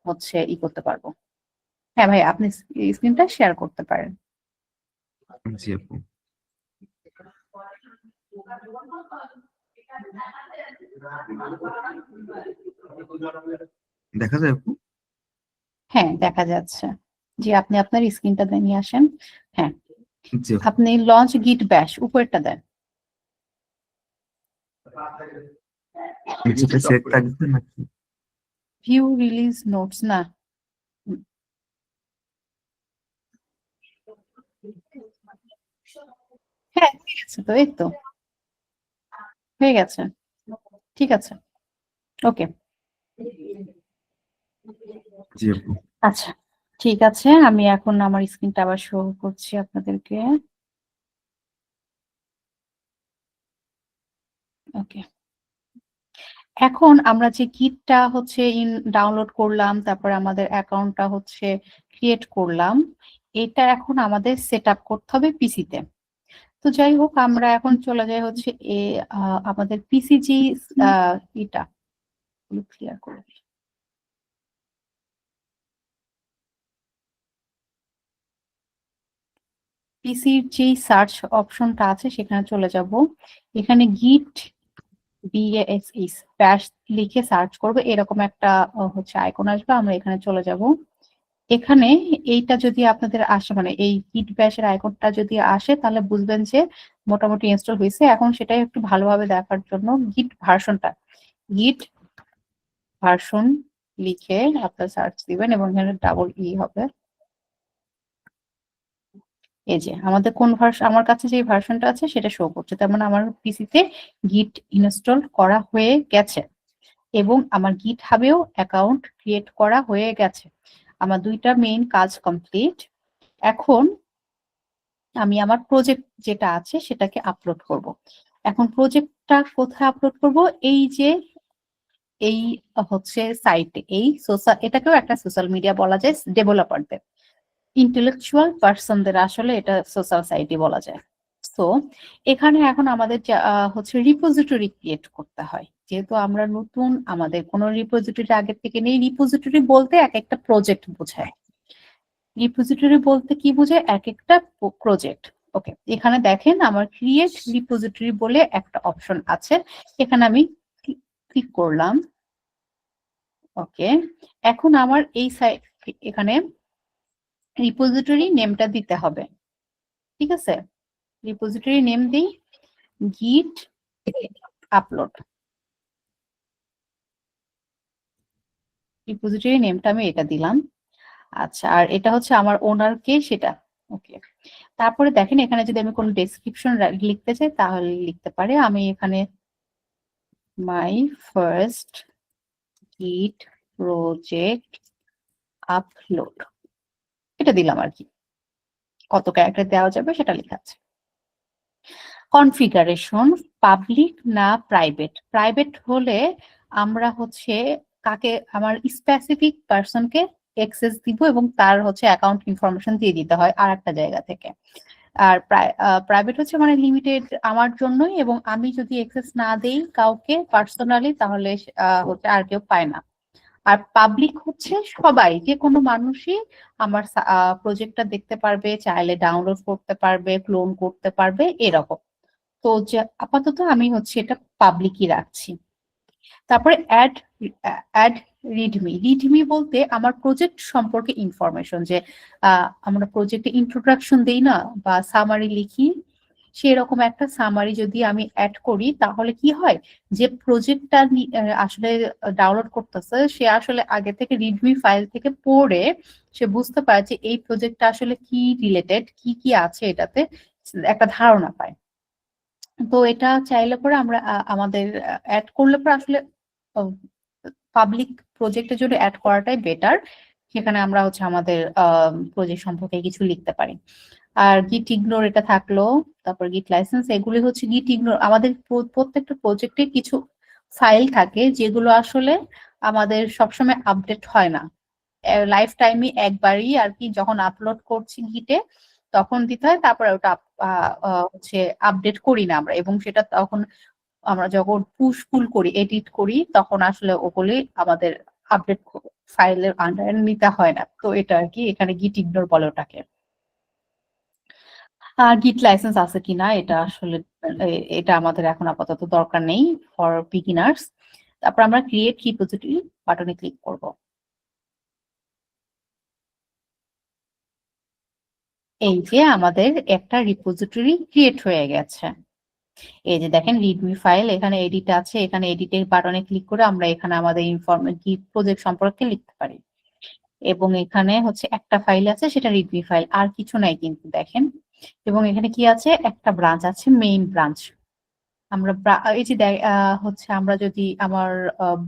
হচ্ছে করতে পারবো। হ্যাঁ ভাই, আপনি স্ক্রিনটা শেয়ার করতে পারেন। জি আপু। দেখা যায় আপু? হ্যাঁ দেখা যাচ্ছে। জি, আপনি আপনার স্ক্রিনটা নিয়ে আসেন। হ্যাঁ, জি আপু। আপনি লঞ্চ গিট ব্যাশ উপরেরটা দেন। যেটা সেট থাকবে নাকি? ভিউ রিলিজ নোটস না, হ্যাঁ হয়ে গেছে তো, এই তো হয়ে গেছে, ঠিক আছে, ওকে। জি আপু। আচ্ছা ঠিক আছে, আমি এখন আমার স্ক্রিনটা আবার শো করছি আপনাদেরকে। ওকে, এখন আমরা যে গিটটা হচ্ছে ডাউনলোড করলাম, তারপর আমাদের অ্যাকাউন্টটা হচ্ছে ক্রিয়েট করলাম, এটা এখন আমাদের সেট আপ করতে হবে পিসিতে। তো যাই হোক, আমরা এখন চলে যাই হচ্ছে আমাদের পিসি যে এটা ক্লিয়ার করে দিই। পিসির যেই সার্চ অপশনটা আছে সেখানে চলে যাব। এখানে গিট BASS ব্যাশ লিখে সার্চ করবে, এরকম একটা হচ্ছে আইকন আসবে। আমরা এখানে চলে যাব। এখানে এইটা যদি আপনাদের আসে, মানে এই গিট ব্যাশের আইকনটা যদি আসে, তাহলে বুঝবেন যে মোটামুটি ইনস্টল হয়েছে। এখন সেটাই একটু ভালোভাবে দেখার জন্য গিট ভার্সন লিখে আপনার সার্চ দিবেন এবং এখানে ডাবল হবে। এই যে আমাদের কোন ভার্সন, আমার কাছে যে ভার্সনটা আছে সেটা শো করছে, তার মানে আমার পিসিতে গিট ইনস্টল করা হয়ে গেছে এবং আমার গিট হাবেও অ্যাকাউন্ট ক্রিয়েট করা হয়ে গেছে। আমার দুইটা মেইন কাজ কমপ্লিট। এখন আমি আমার প্রজেক্ট যেটা আছে সেটাকে আপলোড করব। এখন প্রজেক্টটা কোথায় আপলোড করব? এই যে এই হচ্ছে সাইটে, এই সোশ্যাল, এটাকেও একটা সোশ্যাল মিডিয়া বলা যায় ডেভেলপারদের, ইন্টেলেকচুয়াল পার্সনদের আসলে এটা সোশ্যাল সাইটই বলা যায়। তো এখানে এখন আমাদের হচ্ছে রিপোজিটরি ক্রিয়েট করতে হয়। যেহেতু আমরা নতুন, আমাদের কোনো রিপোজিটরি আগের থেকে নেই। রিপোজিটরি বলতে এক একটা প্রজেক্ট বোঝায়। রিপোজিটরি বলতে কি বোঝায়? এক একটা প্রজেক্ট। ওকে, এখানে দেখেন আমার ক্রিয়েট রিপোজিটরি বলে একটা অপশন আছে, এখানে আমি ক্লিক করলাম। ওকে, এখন আমার এই সাইট, এখানে রিপোজিটরি নেমটা দিতে হবে। ঠিক আছে, রিপোজিটরি নেম দিই গিট আপলোড। রিপোজিটরি নেমটা আমি এটা দিলাম। আচ্ছা, আর এটা হচ্ছে আমার ওনার কে সেটা। ওকে, তারপরে দেখেন এখানে যদি আমি কোনো ডেসক্রিপশন লিখতে চাই তাহলে লিখতে পারে। আমি এখানে মাই ফার্স্ট গিট প্রজেক্ট আপলোড এটা দিলাম আর কি, কত ক্যারেক্টার দেওয়া যাবে সেটা লেখা আছে। কনফিগারেশন পাবলিক না প্রাইভেট? প্রাইভেট হলে আমরা হচ্ছে কাকে, আমার স্পেসিফিক পারসনকে অ্যাক্সেস দিব এবং তার হচ্ছে অ্যাকাউন্ট ইনফরমেশন দিয়ে দিতে হয় আর একটা জায়গা থেকে। আর প্রাইভেট হচ্ছে মানে লিমিটেড আমার জন্যই, এবং আমি যদি অ্যাক্সেস না দেই কাউকে পার্সোনালি তাহলে হচ্ছে আর কেউ পায় না। আর পাবলিক হচ্ছে সবাই, যে কোনো মানুষই আমার প্রজেক্টটা দেখতে পারবে, চাইলে ডাউনলোড করতে পারবে, ক্লোন করতে পারবে, এরকম। তো যে আপাতত আমি হচ্ছে এটা পাবলিকই রাখছি। তারপরে অ্যাড রিডমি বলতে আমার প্রজেক্ট সম্পর্কে ইনফরমেশন, যে আমরা প্রজেক্টে ইন্ট্রোডাকশন দেই না বা সামারি লিখি, সেরকম একটা সামারি যদি আমি অ্যাড করি তাহলে কি হয়, যে প্রজেক্টটা আসলে ডাউনলোড করতেছে সে আসলে আগে থেকে রিডমি ফাইল থেকে পড়ে সে বুঝতে পারে যে এই প্রজেক্টটা আসলে কি রিলেটেড, কি কি আছে এটাতে, একটা ধারণা পায়। তো এটা চাইলে পরে আমরা আমাদের অ্যাড করলে পরে আসলে পাবলিক প্রজেক্টের জন্য অ্যাড করাটাই বেটার। সেখানে আমরা হচ্ছে আমাদের প্রজেক্ট সম্পর্কে কিছু লিখতে পারি। আর গিট ইগনোর এটা থাকলো, তারপর গিট লাইসেন্স, এগুলি হচ্ছে গিট ইগনোর। আমাদের প্রত্যেকটা প্রজেক্টে কিছু ফাইল থাকে যেগুলো আসলে আমাদের সবসময় আপডেট হয় না, লাইফ টাইমে একবারই আর কি যখন আপলোড করছি গিটে তখন দিতে হয়, তারপরে ওটা হচ্ছে আপডেট করি না আমরা, এবং সেটা তখন আমরা যখন পুশ পুল করি, এডিট করি, তখন আসলে ওগুলি আমাদের আপডেট ফাইলের আন্ডারে নিতে হয় না। তো এটা আর কি এখানে গিট ইগনোর বলে ওটাকে। আর গিট লাইসেন্স আছে কিনা এটা আসলে এটা আমাদের এখন আপাতত দরকার নেই ফর বিগিনার্স। তারপর আমরা ক্রিয়েট রিপোজিটরি বাটনে ক্লিক করব। এই যে আমাদের একটা রিপোজিটরি ক্রিয়েট হয়ে গেছে। এই যে দেখেন রিডমি ফাইল, এখানে এডিট আছে, এখানে এডিটের বাটনে ক্লিক করে আমরা এখানে আমাদের গিট প্রজেক্ট সম্পর্কে লিখতে পারি। এবং এখানে হচ্ছে একটা ফাইল আছে, সেটা রিডমি ফাইল, আর কিছু নাই কিন্তু দেখেন। এবং এখানে কি আছে, একটা ব্রাঞ্চ আছে, মেইন ব্রাঞ্চ। আমরা এই যে হচ্ছে আমরা যদি আমার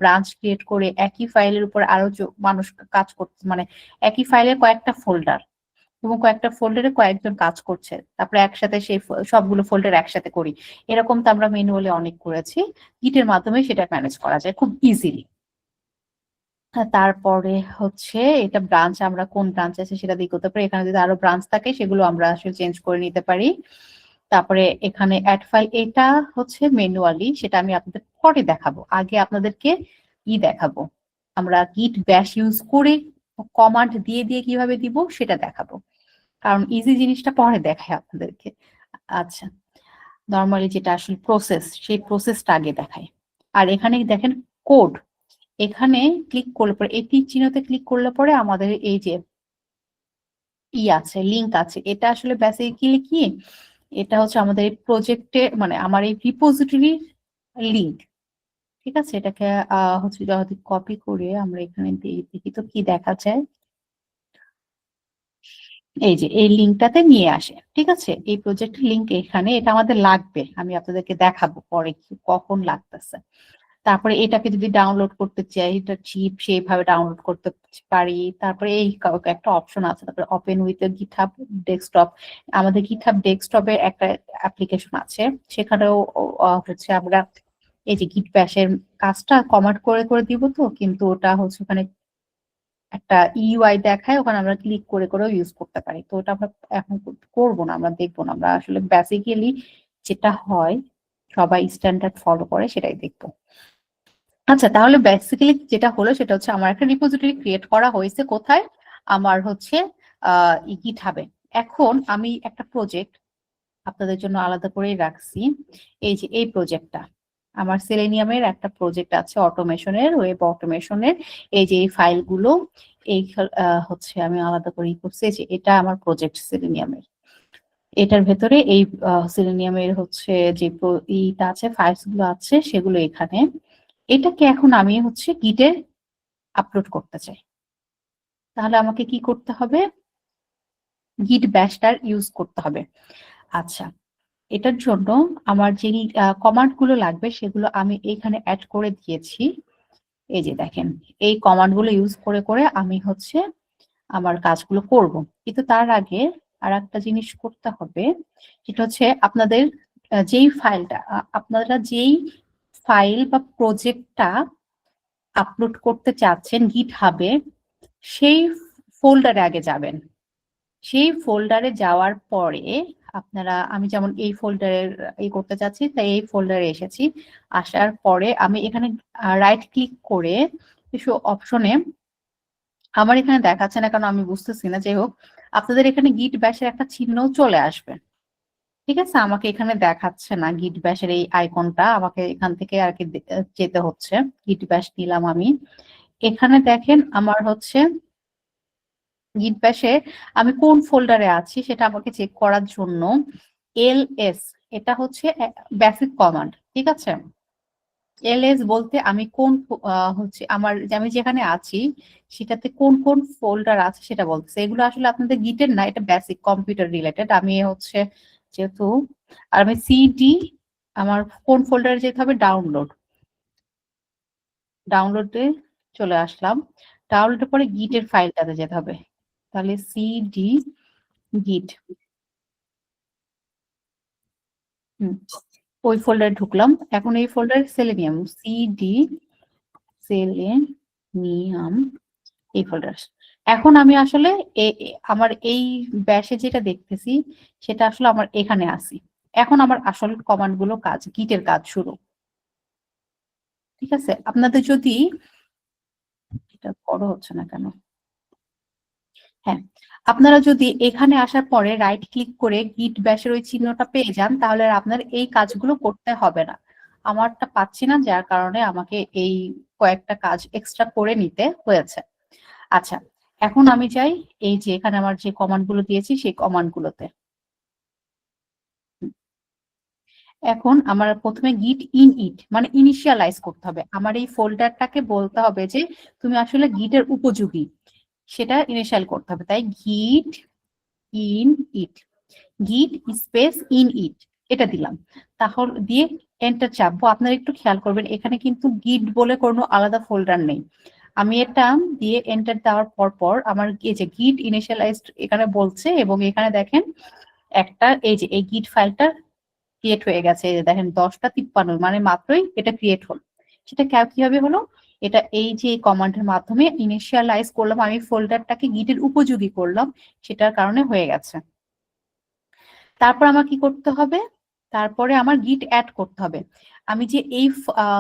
ব্রাঞ্চ ক্রিয়েট করে একই ফাইলের উপর আরো মানুষ কাজ করছে, মানে একই ফাইলের কয়েকটা ফোল্ডার এবং কয়েকটা ফোল্ডারে কয়েকজন কাজ করছে, তারপরে একসাথে সেই সবগুলো ফোল্ডার একসাথে করি, এরকম তো আমরা ম্যানুয়ালি অনেক করেছি। গিটের মাধ্যমে সেটা ম্যানেজ করা যায় খুব ইজিলি। তারপরে হচ্ছে এটা ব্রাঞ্চ, আমরা কোন ব্রাঞ্চ আছে সেটা দিয়ে করতে পারি। এখানে যদি আরো ব্রাঞ্চ থাকে সেগুলো আমরা আসলে চেঞ্জ করে নিতে পারি। তারপরে এখানে অ্যাড ফাইল, এটা হচ্ছে ম্যানুয়ালি, সেটা আমি আপনাদের পরে দেখাবো। আগে আপনাদেরকে কি দেখাবো, আমরা গিট ব্যাশ ইউজ করে কমান্ড দিয়ে দিয়ে কিভাবে দিব সেটা দেখাবো, কারণ ইজি জিনিসটা পরে দেখায় আপনাদেরকে। আচ্ছা, নর্মালি যেটা আসলে প্রসেস, সেই প্রসেসটা আগে দেখায়। আর এখানে দেখেন কোড, এখানে ক্লিক করলে পরে এই তীর চিহ্নতে ক্লিক করলে পরে আমাদের এই যে আছে, লিংক আছে, এটা আসলে বেসিক্যালি কি, এটা হচ্ছে আমাদের এই প্রজেক্টে, মানে আমার এই রিপোজিটরির লিংক। ঠিক আছে, এটাকে হচ্ছে যদি কপি করে আমরা এখানে দেখি তো কি দেখা যায়। এই যে এই লিঙ্কটাতে নিয়ে আসে, ঠিক আছে, এই প্রজেক্টের লিঙ্ক এখানে, এটা আমাদের লাগবে, আমি আপনাদেরকে দেখাবো পরে কখন লাগতেছে। তারপরে এটাকে যদি ডাউনলোড করতে চাই, এটা চিপ সেইভাবে ডাউনলোড করতে পারি। তারপরে এই একটা অপশন আছে, তারপরে ওপেন উইথ গিটহাব ডেস্কটপ, আমাদের গিটহাব ডেস্কটপের একটা অ্যাপ্লিকেশন আছে, সেখানেও হচ্ছে আমরা এই যে গিট ব্যাশের কাজটা কমান্ড করে করে দিব, তো কিন্তু ওটা হচ্ছে ওখানে একটা ইউআই দেখায়, ওখানে আমরা ক্লিক করে করেও ইউজ করতে পারি। তো ওটা আমরা এখন করবো না, আমরা দেখবো না, আমরা আসলে বেসিক্যালি যেটা হয় সবাই স্ট্যান্ডার্ড ফলো করে সেটাই দেখবো। আচ্ছা, তাহলে বেসিক্যালি যেটা হলো সেটা হচ্ছে আমার একটা রিপোজিটরি ক্রিয়েট করা হয়েছে, কোথায়, আমার হচ্ছে গিটহাবে। এখন আমি একটা প্রজেক্ট আপনাদের জন্য আলাদা করেই রাখছি, এই যে এই প্রজেক্টটা আমার সেলেনিয়ামের একটা প্রজেক্ট আছে, অটোমেশনের, ওয়েব অটোমেশনের। এই যে এই ফাইলগুলো, এই হচ্ছে আমি আলাদা করে করছি, যে এটা আমার প্রজেক্ট সেলেনিয়ামের, এটার ভেতরে এই সেলেনিয়ামের হচ্ছে যে ইটা আছে, ফাইলস গুলো আছে সেগুলো এখানে। এটাকে এখন আমি হচ্ছে গিটে আপলোড করতে চাই, তাহলে আমাকে কি করতে হবে, গিট ব্যাশটার ইউজ করতে হবে। আচ্ছা, এটার জন্য আমার যে কমান্ড গুলো লাগবে সেগুলো আমি এখানে অ্যাড করে দিয়েছি। এই যে দেখেন, এই কমান্ড গুলো ইউজ করে করে আমি হচ্ছে আমার কাজগুলো করব। কিন্তু তার আগে আর একটা জিনিস করতে হবে, সেটা হচ্ছে আপনাদের যেই ফাইলটা, আপনারা যেই ফাইল বা প্রজেক্টটা আপলোড করতে চাচ্ছেন গিটহাবে, সেই ফোল্ডারে আগে যাবেন। সেই ফোল্ডারে যাওয়ার পরে আপনারা, আমি যেমন এই ফোল্ডারের এই করতে চাচ্ছি, তাই এই ফোল্ডারে এসেছি। আসার পরে আমি এখানে রাইট ক্লিক করে কিছু অপশনে, আমার এখানে দেখাচ্ছে না কারণ আমি বুঝতেছি না, যাই হোক আপনাদের এখানে গিট ব্যাশের একটা চিহ্ন চলে আসবে। ঠিক আছে, আমাকে এখানে দেখাচ্ছে না গিট ব্যাশের এই আইকনটা, আমাকে এখান থেকে আর কি যেতে হচ্ছে। গিট ব্যাশ নিলাম আমি, এখানে দেখেন আমার হচ্ছে গিট ব্যাশে আমি কোন ফোল্ডারে আছি সেটা আমাকে চেক করার জন্য ls এটা হচ্ছে বেসিক কমান্ড, ঠিক আছে। ls বলতে আমি কোন হচ্ছে আমি যেখানে আছি সেটাতে কোন কোন ফোল্ডার আছে সেটা বলতেছে। এগুলো আসলে আপনাদের গিটের না, এটা বেসিক কম্পিউটার রিলেটেড। আমি হচ্ছে যেহেতু আর আমি সিডি আমার কোন ফোল্ডারে যেতে হবে, ডাউনলোডে চলে আসলাম। ডাউনলোডের পরে গিটের ফাইলটাতে যেতে হবে, তাহলে সিডি গিট ওই ফোল্ডারে ঢুকলাম। এখন এই ফোল্ডারে সেলেনিয়াম সিডি সেলেনিয়াম এই ফোল্ডার। এখন আমি আসলে আমার এই ব্যাশে যেটা দেখতেছি সেটা আসলে আমার এখানে আসি। এখন আমার আসল কমান্ড গুলো কাজ, গিটের কাজ শুরু, ঠিক আছে। আপনাদের যদি এটা বড় হচ্ছে না কেন, হ্যাঁ, আপনারা যদি এখানে আসার পরে রাইট ক্লিক করে গিট ব্যাশের ওই চিহ্নটা পেয়ে যান তাহলে আর আপনার এই কাজগুলো করতে হবে না। আমারটা পাচ্ছি না, যার কারণে আমাকে এই কয়েকটা কাজ এক্সট্রা করে নিতে হয়েছে। আচ্ছা, এখন আমি চাই এই যে এখানে আমার যে কমান্ড গুলো দিয়েছি সেই কমান্ড গুলোতে। এখন আমার প্রথমে গিট ইনইট মানে ইনিশিয়ালাইজ করতে হবে। আমার এই ফোল্ডারটাকে বলতে হবে যে তুমি আসলে গিটের উপযোগী, সেটা ইনিশিয়াল করতে হবে। তাই গিট ইনইট, গিট স্পেস ইনইট এটা দিলাম। তাহলে দিয়ে এন্টার চাপবো। আপনারা একটু খেয়াল করবেন এখানে কিন্তু গিট বলে কোনো আলাদা ফোল্ডার নেই। আমি এটা দিয়ে এন্টার দেওয়ার পর আমার এই যে গিট ইনিশিয়ালাইজড এখানে বলছে, এবং এখানে দেখেন একটা এই যে এই গিট ফাইলটা ক্রিয়েট হয়ে গেছে। এই যে দেখেন 10:53 মানে মাত্রই এটা ক্রিয়েট হলো। সেটা কিভাবে হলো, এটা এই যে কমান্ডের মাধ্যমে ইনিশিয়ালাইজ করলাম, আমি ফোল্ডারটাকে গিটের উপযোগী করলাম, সেটার কারণে হয়ে গেছে। তারপর আমার কি করতে হবে, তারপরে আমার গিট অ্যাড করতে হবে। আমি যে এই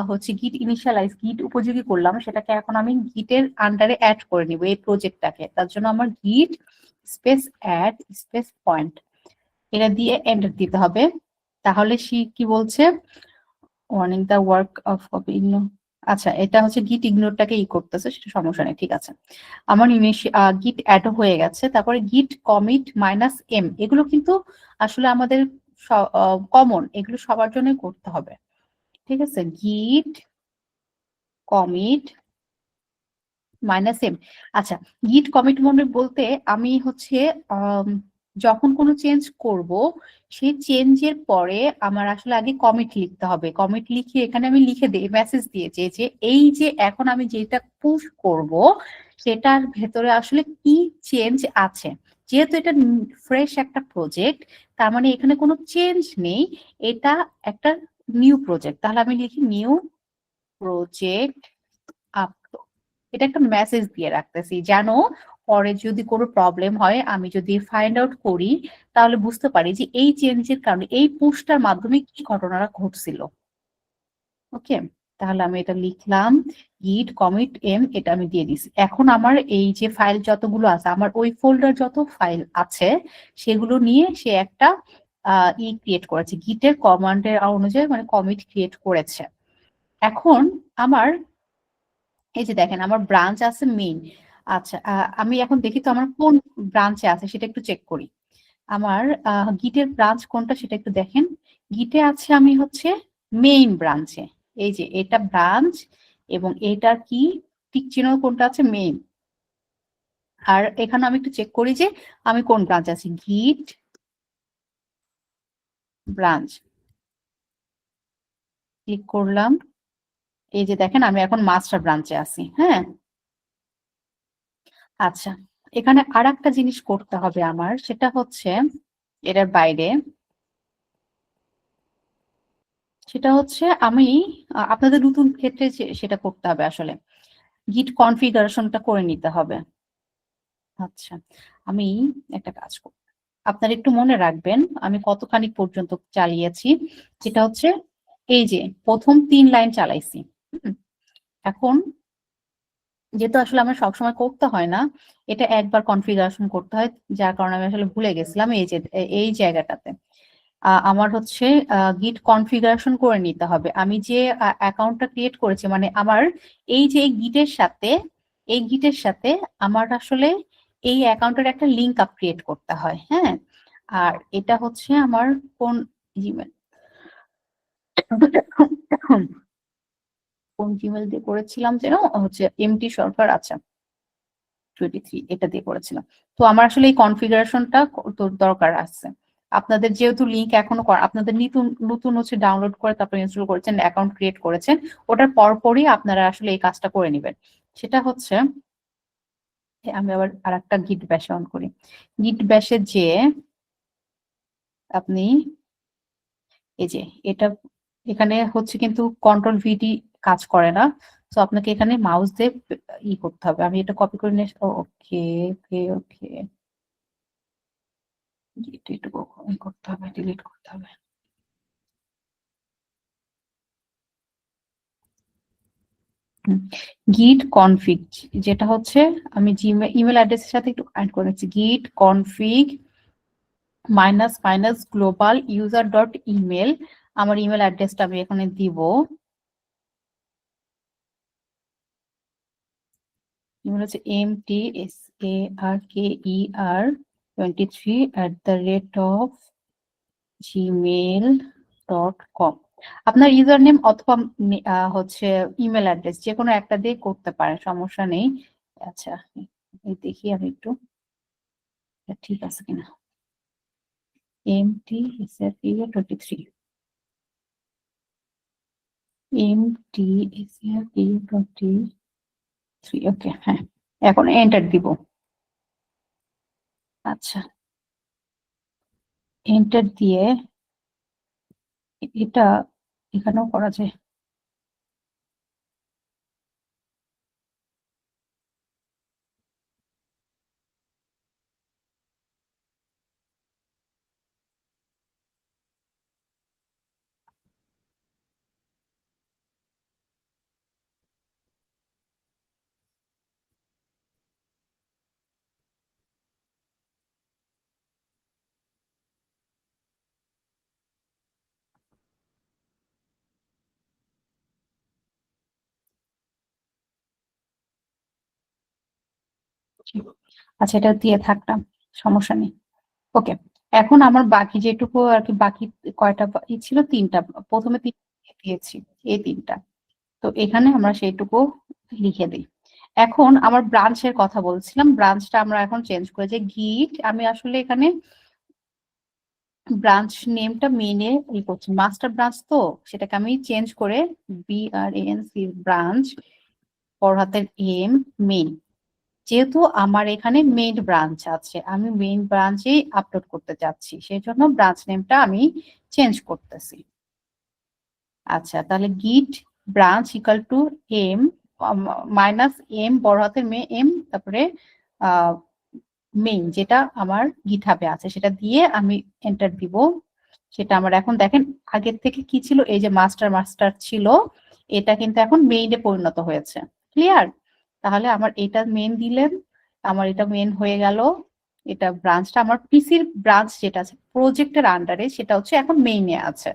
হচ্ছে গিট ইনিশিয়ালাইজ গিট উপযোগী করলাম সেটাকে এখন আমি গিটের আন্ডারে অ্যাড করে নিব এই প্রজেক্টটাকে। তার জন্য আমার গিট স্পেস অ্যাড স্পেস পয়েন্ট এটা দিয়ে এন্টার দিতে হবে। তাহলে কি বলছে, warning the work of ignore. আচ্ছা, এটা হচ্ছে গিট ইগনোরটাকে করতেছে, সেটা সমস্যা নেই, ঠিক আছে। আমার গিট অ্যাড হয়ে গেছে। তারপরে গিট কমিট -m এগুলো কিন্তু আসলে আমাদের কমন, এগুলো সবার জন্য করতে হবে, ঠিক আছে। গিট কমিট -m। আচ্ছা, গিট কমিট মনে বলতে আমি হচ্ছে যখন কোনো চেঞ্জ করব সেই চেঞ্জের পরে আমার আসলে আগে কমিট লিখতে হবে। কমিট লিখে এখানে আমি লিখে দিই, মেসেজ দিয়েছি যে এই যে এখন আমি যেটা পুশ করব সেটার ভেতরে আসলে কি চেঞ্জ আছে। যেহেতু এটা ফ্রেশ একটা প্রজেক্ট, তার মানে এখানে কোনো চেঞ্জ নেই, এটা একটা নিউ প্রজেক্ট। তাহলে আমি লিখি নিউ প্রজেক্ট আপ। এটা একটা মেসেজ দিয়ে রাখতেছি যেন পরে যদি কোনো প্রবলেম হয়, আমি যদি ফাইন্ড আউট করি তাহলে বুঝতে পারি যে এই চেঞ্জের কারণে এই পুশটার মাধ্যমে কি ঘটনাটা ঘটছিল। ওকে, তাহলে আমি এটা লিখলাম গিট কমিট m, এটা আমি দিয়ে দিছি। এখন আমার এই যে ফাইল যতগুলো আছে, আমার ওই ফোল্ডার যত ফাইল আছে সেগুলো নিয়ে সে একটা ক্রিয়েট করেছে, গিটের কমান্ডের অনুযায়ী মানে কমিট ক্রিয়েট করেছে। এখন আমার এই যে দেখেন আমার ব্রাঞ্চ আছে মেইন। আচ্ছা, আমি এখন দেখি তো আমার কোন ব্রাঞ্চে আছে সেটা একটু চেক করি। আমার গিটের ব্রাঞ্চ কোনটা সেটা একটু দেখেন। গিটে আছে আমি হচ্ছে মেইন ব্রাঞ্চে, এই যে এটা ব্রাঞ্চ, এবং এটার কি টিক চিহ্ন কোনটা আছে, মেইন। আর এখানে আমি একটু চেক করি যে আমি কোন ব্রাঞ্চ আছি, গিট ব্রাঞ্চ ক্লিক করলাম। এই যে দেখেন আমি এখন মাস্টার ব্রাঞ্চে আছি। হ্যাঁ, আচ্ছা, এখানে আর একটা জিনিস করতে হবে আমার, সেটা হচ্ছে এটার বাইরে, সেটা হচ্ছে আমি আপনাদের নতুন ক্ষেত্রে সেটা করতে হবে আসলে, গিট কনফিগারেশনটা করে নিতে হবে। আচ্ছা, আমি একটা কাজ করব, আপনারা একটু মনে রাখবেন আমি কতখানি পর্যন্ত চালিয়েছি। যেটা হচ্ছে এই যে প্রথম 3 লাইন চালাইছি। এখন যেহেতু আসলে আমার সবসময় করতে হয় না, এটা একবার কনফিগারেশন করতে হয়, যার কারণে আমি আসলে ভুলে গেছিলাম এই যে এই জায়গাটাতে। আমার হচ্ছে গিট কনফিগারেশন করে নিতে হবে। আমি যে অ্যাকাউন্টটা ক্রিয়েট করেছি, মানে আমার এই যে এই গিটের সাথে আমার আসলে এই অ্যাকাউন্টের একটা লিঙ্ক আপ ক্রিয়েট করতে হয়। হ্যাঁ, আর এটা হচ্ছে আমার কোন জিমেল কোন জিমেল দিয়ে করেছিলাম যেন, হচ্ছে এমটি সরকার, আচ্ছা 23 এটা দিয়ে করেছিলাম। তো আমার আসলে এই কনফিগারেশনটা দরকার আছে। আপনাদের যেহেতু লিঙ্ক এখনো আপনাদের নতুন নতুন হচ্ছে ডাউনলোড করে তারপর ইনস্টল করেছেন, অ্যাকাউন্ট ক্রিয়েট করেছেন, ওটার পরপরই আপনারা আসলে এই কাজটা করে নেবেন। সেটা হচ্ছে আমি আবার আরেকটা গিট ব্যাশে অন করি। গিট ব্যাশে যে আপনি এই যে এটা এখানে হচ্ছে কিন্তু কন্ট্রোল ভিডি কাজ করে না, তো আপনাকে এখানে মাউস দিয়ে করতে হবে। আমি এটা কপি করে নিয়ে ওকে ওকে ওকে একটু করতে হবে, ডিলিট করতে হবে। গিট কনফিগ যেটা হচ্ছে আমি জিমেল ইমেল অ্যাড্রেসের সাথে একটু অ্যাড করে নিচ্ছি। গিট config -- global user dot email, আমার ইমেল অ্যাড্রেসটা আমি এখানে দিব। ইমেল হচ্ছে mtsarkar23@gmail.com। আপনার ইউজার নেম অথবা হচ্ছে ইমেল অ্যাড্রেস যে কোনো একটা দিয়ে করতে পারেন, সমস্যা নেই। আচ্ছা দেখি আমি একটু ঠিক আছে কিনা। mtsarkar23 ওকে, হ্যাঁ এখন এন্টার দিব। আচ্ছা এন্টার দিয়ে এটা এখানেও করা যায়। আচ্ছা এটা দিয়ে থাকলাম, সমস্যা নেই। ওকে, এখন আমার বাকি যেটুকু আর কি বাকি কয়টা ছিল, 3টা, প্রথমে 3 দিয়েছি, এই 3টা। তো এখানে আমরা সেইটুকু লিখে দিই। এখন আমার ব্রাঞ্চের কথা বলছিলাম, ব্রাঞ্চটা আমরা এখন চেঞ্জ করে যে গিট, আমি আসলে এখানে ব্রাঞ্চ নেমটা মেনে করছি, মাস্টার ব্রাঞ্চ, তো সেটাকে আমি চেঞ্জ করে BRANC ব্রাঞ্চ বড় হাতের M মেইন। যেহেতু আমার এখানে মেইন ব্রাঞ্চ আছে, আমি মেইন ব্রাঞ্চেই আপলোড করতে যাচ্ছি, সেই জন্য ব্রাঞ্চ নেমটা আমি চেঞ্জ করতেছি। আচ্ছা তাহলে গিট branch equal to M -M বড় হাতের M, তারপরে মেইন যেটা আমার গিটহাবে আছে সেটা দিয়ে আমি এন্টার দিব। সেটা আমার এখন দেখেন আগের থেকে কি ছিল, এই যে মাস্টার ছিল, এটা কিন্তু এখন মেইনে পরিণত হয়েছে। ক্লিয়ার? তাহলে আমার এটা মেইন দিলেন, আমার এটা মেইন হয়ে গেল। এটা ব্রাঞ্চটা আমার পিসির ব্রাঞ্চ যেটা আছে প্রজেক্টের আন্ডারে, সেটা হচ্ছে এখন মেইনে আছে।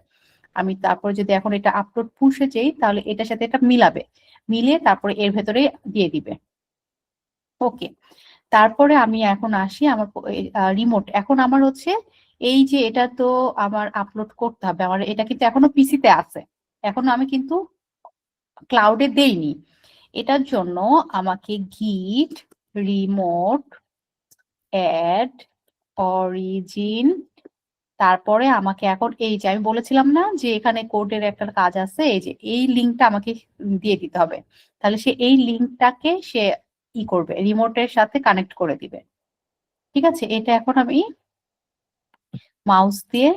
আমি তারপর যদি এখন এটা আপলোড পুশে যাই, তাহলে এটার সাথে এটা মিলাবে, মিলিয়ে তারপরে এর ভেতরে দিয়ে দিবে। ওকে, তারপরে আমি এখন আসি আমার রিমোট। এখন আমার হচ্ছে এই যে এটা তো আমার আপলোড করতে হবে, আমার এটা কিন্তু এখনো পিসিতে আছে, এখনো আমি কিন্তু ক্লাউডে দেইনি। এটার জন্য আমাকে গিট রিমোট অ্যাড অরিজিন, তারপরে আমাকে এখন এই যে আমি বলেছিলাম না যে এখানে কোডের একটা কাজ আছে, এই যে এই লিঙ্কটা আমাকে দিয়ে দিতে হবে। তাহলে সে এই লিঙ্কটাকে সে করবে, রিমোটের সাথে কানেক্ট করে দিবে। ঠিক আছে, এটা এখন আমি মাউস দিয়ে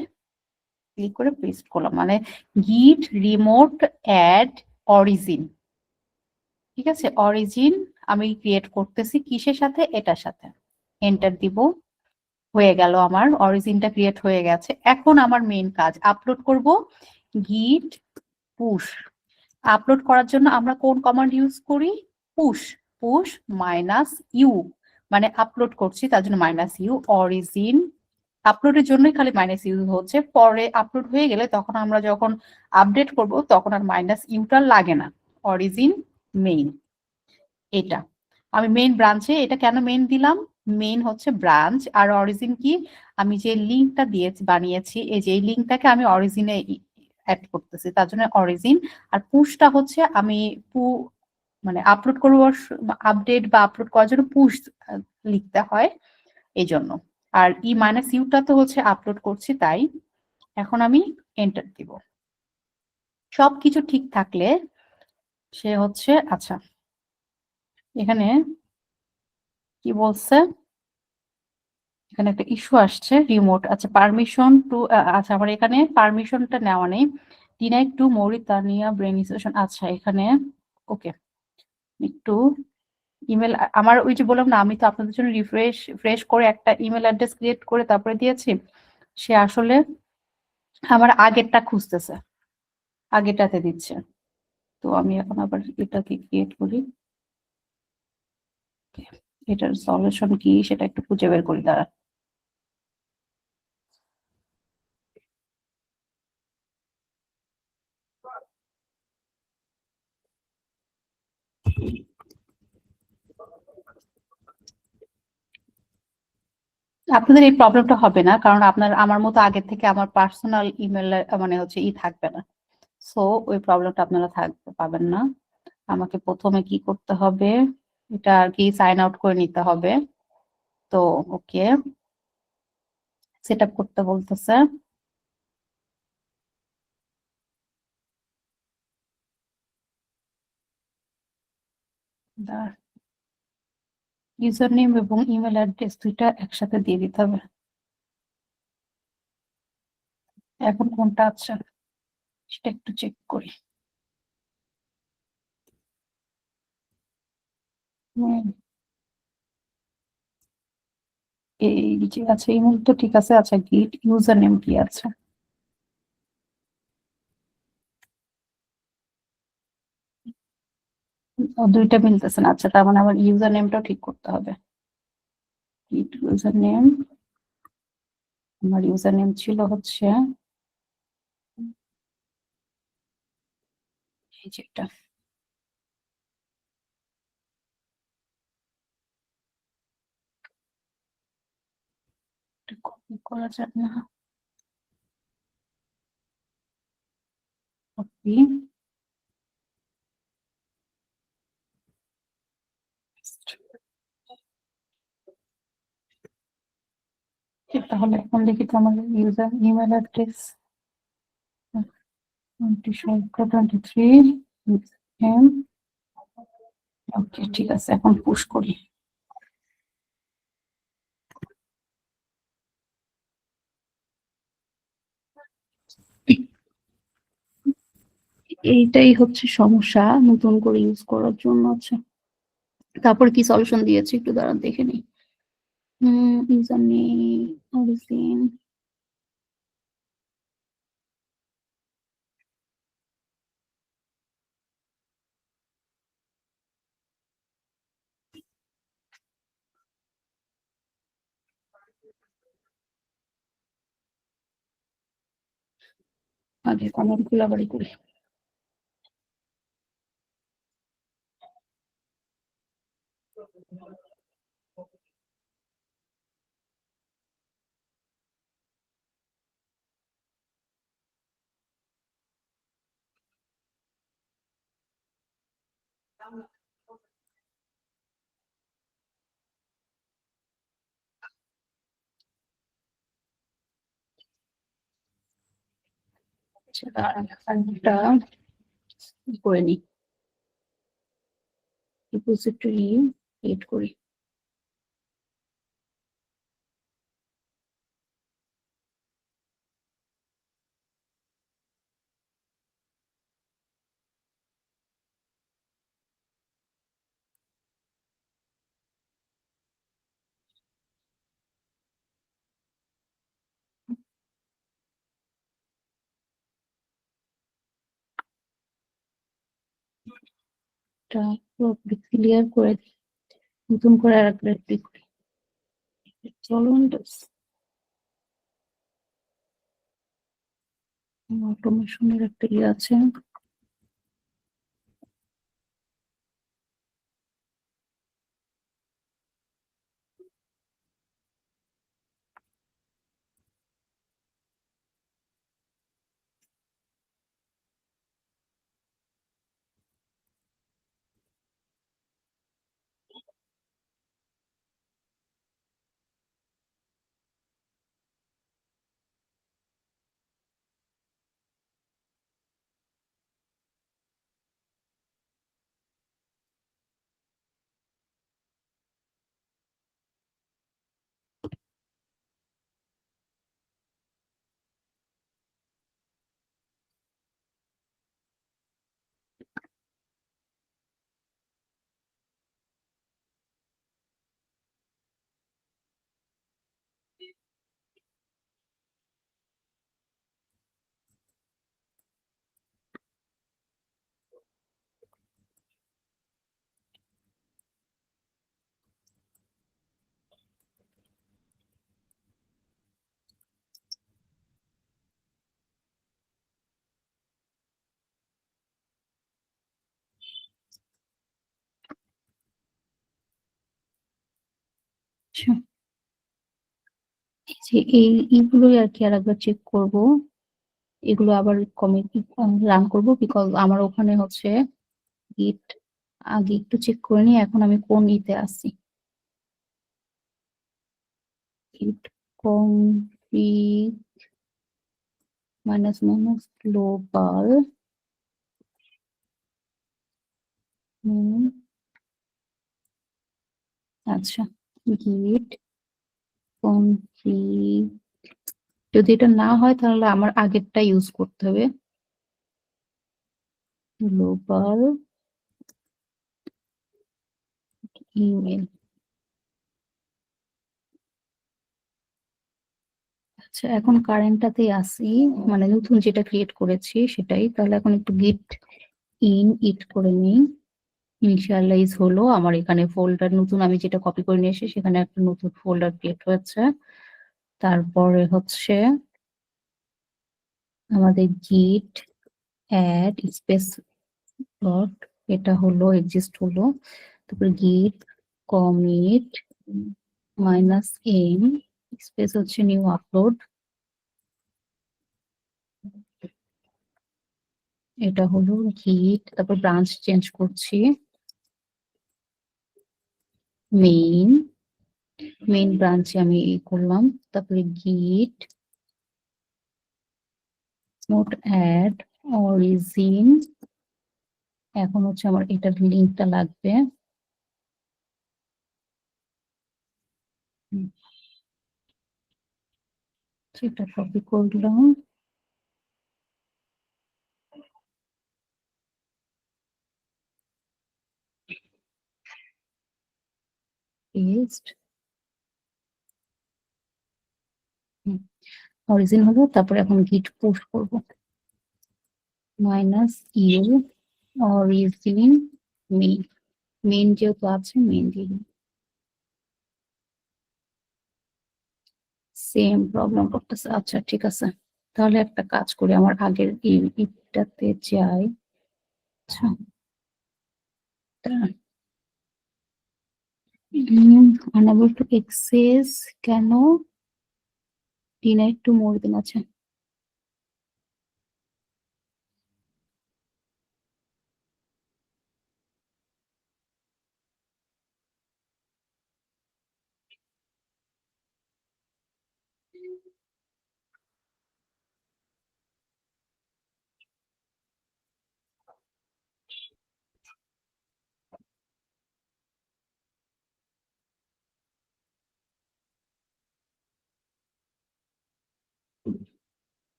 ক্লিক করে পেস্ট করলাম, মানে গিট রিমোট অ্যাড অরিজিন। ঠিক আছে, অরিজিন আমি ক্রিয়েট করতেছি কিসের সাথে, এটার সাথে। এন্টার দিব, হয়ে গেল, আমার অরিজিনটা ক্রিয়েট হয়ে গেছে। এখন আমার মেইন কাজ আপলোড করব, গিট পুশ। আপলোড করার জন্য আমরা কোন কমান্ড ইউজ করি, পুশ -u, মানে আপলোড করছি তার জন্য -u অরিজিন আপলোডের জন্যই খালি মাইনাস ইউ হচ্ছে, পরে আপলোড হয়ে গেলে তখন আমরা যখন আপডেট করব তখন আর মাইনাস ইউটা লাগে না। অরিজিন মেইন, এটা আমি মেইন ব্রাঞ্চে, এটা কেন মেইন দিলাম, মেইন হচ্ছে ব্রাঞ্চ আর অরিজিন কি, আমি যে লিঙ্কটা দিয়েছি বানিয়েছি এই যে এই লিঙ্কটাকে আমি অরিজিনে অ্যাড করতেছি, তার জন্য অরিজিন। আর পুশটা হচ্ছে আমি মানে আপলোড করবো, আপডেট বা আপলোড করার জন্য পুশ লিখতে হয় এই জন্য। আর ই মাইনাস ইউটা তো হচ্ছে আপলোড করছি, তাই এখন আমি এন্টার দিব। সবকিছু ঠিক থাকলে সে হচ্ছে, আচ্ছা এখানে কি বলছে, এখানে একটা ইস্যু আসছে রিমোট, আচ্ছা পারমিশন টু, আচ্ছা আমার এখানে পারমিশনটা নেওয়া নেই, denied to Mauritania brain institution, আচ্ছা এখানে ওকে একটু ইমেল, আমার ওই যে বললাম না আমি তো আপনাদের জন্য ফ্রেশ করে একটা ইমেল অ্যাড্রেস ক্রিয়েট করে তারপরে দিয়েছি, সে আসলে আমার আগেরটা খুঁজতেছে, আগেরটাতে দিচ্ছে। তো আমি এখন আবার এটাকে ক্রিয়েট করি, এটার সলিউশন কি সেটা একটু খুঁজে বের করি দাঁড়া। আপনাদের এই প্রবলেমটা হবে না, কারণ আপনার আমার মতো আগের থেকে আমার পার্সোনাল ইমেল মানে হচ্ছে থাকবে না, সো ওই প্রবলেমটা আপনারা পাবেন না। আমাকে প্রথমে কি করতে হবে, এটা আর কি সাইন আউট করে নিতে হবে। তো ওকে, সেট আপ করতে বলতেছে, ইউজার নেম এবং ইমেল অ্যাড্রেস দুইটা একসাথে দিয়ে দিতে হবে। এখন কোনটা আছে সেটা একটু চেক করি। এই যে আছে ইমেল তো ঠিক আছে, আচ্ছা গিট ইউজার নেম কি আছে, দুইটা মিলতেছে না, আচ্ছা তার মানে আমার ইউজার নেমটাও ঠিক করতে হবে। গিট ইউজার নেম, আমার ইউজার নেম ছিল হচ্ছে এই যেটা, কপি করা যাবে না, কপি তাহলে এখন লিখি তো আমার ইউজার ইমেল অ্যাড্রেস 23 ওকে ঠিক আছে, এখন পুশ করি। এইটাই হচ্ছে সমস্যা নতুন করে ইউজ করার জন্য। আচ্ছা তারপর কি সলিউশন দিয়েছে একটু দাঁড়ান দেখে নিই। ইউজার নেম অরিজিন, আগে কমেন্ট গুলো আবার করি। আচ্ছা দাঁড়ান একটা করে নিই, রিপোজিটরি ক্রিয়েট করি। এটা ক্লিয়ার করে দিই, নতুন করে আর একটা ক্লিক করি। চলুন অটোমেশনের একটা ইয়ে আছে। আচ্ছা, এই যে এইগুলোই আর কি আরেকবার চেক করব। এগুলো আবার কমিটি রান করব, বিকজ আমার ওখানে হচ্ছে গিট আগে একটু চেক করে নিই এখন আমি কোন ইতে আছি। গিট কনফিগ মাইনাস মাইনাস গ্লোবাল আচ্ছা, গিট কনফিগ, যদি এটা না হয় তাহলে আমার আগেরটা ইউজ করতে হবে, গ্লোবাল ইমেল। আচ্ছা, এখন কারেন্টটাতেই আসি, মানে নতুন যেটা ক্রিয়েট করেছি সেটাই। তাহলে এখন একটু গিট ইন ইট করে নিই। ইনিশিয়ালাইজ হলো আমার এখানে ফোল্ডার, নতুন আমি যেটা কপি করে নিয়ে এসে সেখানে একটা নতুন ফোল্ডার ক্রিয়েট হয়েছে। তারপরে হচ্ছে আমাদের গিট অ্যাড স্পেস ডট, এটা হলো এক্সিস্ট হলো। তারপরে গিট কমিট মাইনাস এম স্পেস হচ্ছে নিউ আপলোড, এটা হলো গিট। তারপর ব্রাঞ্চ চেঞ্জ করছি, মেইন মেইন ব্রাঞ্চে আমি করলাম। তারপরে গিট নোট অ্যাড অরিজিন, এখন হচ্ছে আমার এটার লিঙ্কটা লাগবে। সেটা কপি করলাম, পেস্ট, অরিজিন হলো। তারপরে এখন গিট পুশ করব, minus u origin main, main যেহেতু আছে মেইন দিয়ে সেম প্রবলেম করতেছে। আচ্ছা ঠিক আছে, তাহলে একটা কাজ করি, আমার আগের এইটাতে যাই। আচ্ছা, unable to access কেন, denied to more than আছে।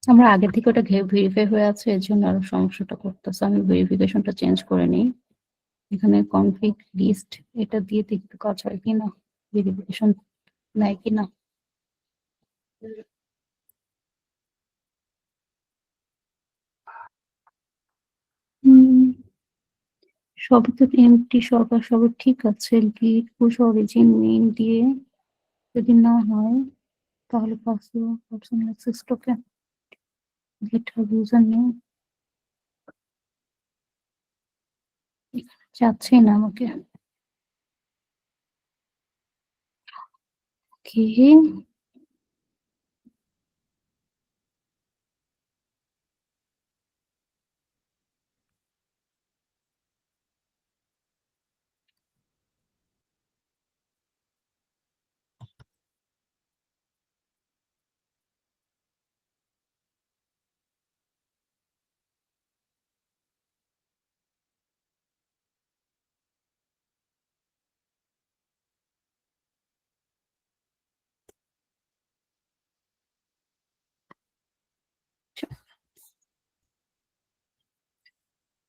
আমার আগে থেকে ওটা ভেরিফাই হয়ে আছে, এর জন্য আরো সমস্যাটা করতেছে। আমি ভেরিফিকেশনটা চেঞ্জ করে নিই। এখানে কনফিগ লিস্ট এটা দিয়ে দেখতে কাজ হয় কিনা, ভেরিফিকেশন নেয় কিনা। সবই তো এমটি সরকার সবই ঠিক আছে। গিট পুশ অরিজিন মেইন দিয়ে যদি না হয় তাহলে personal access token GitHub user name চাচ্ছে না আমাকে। কি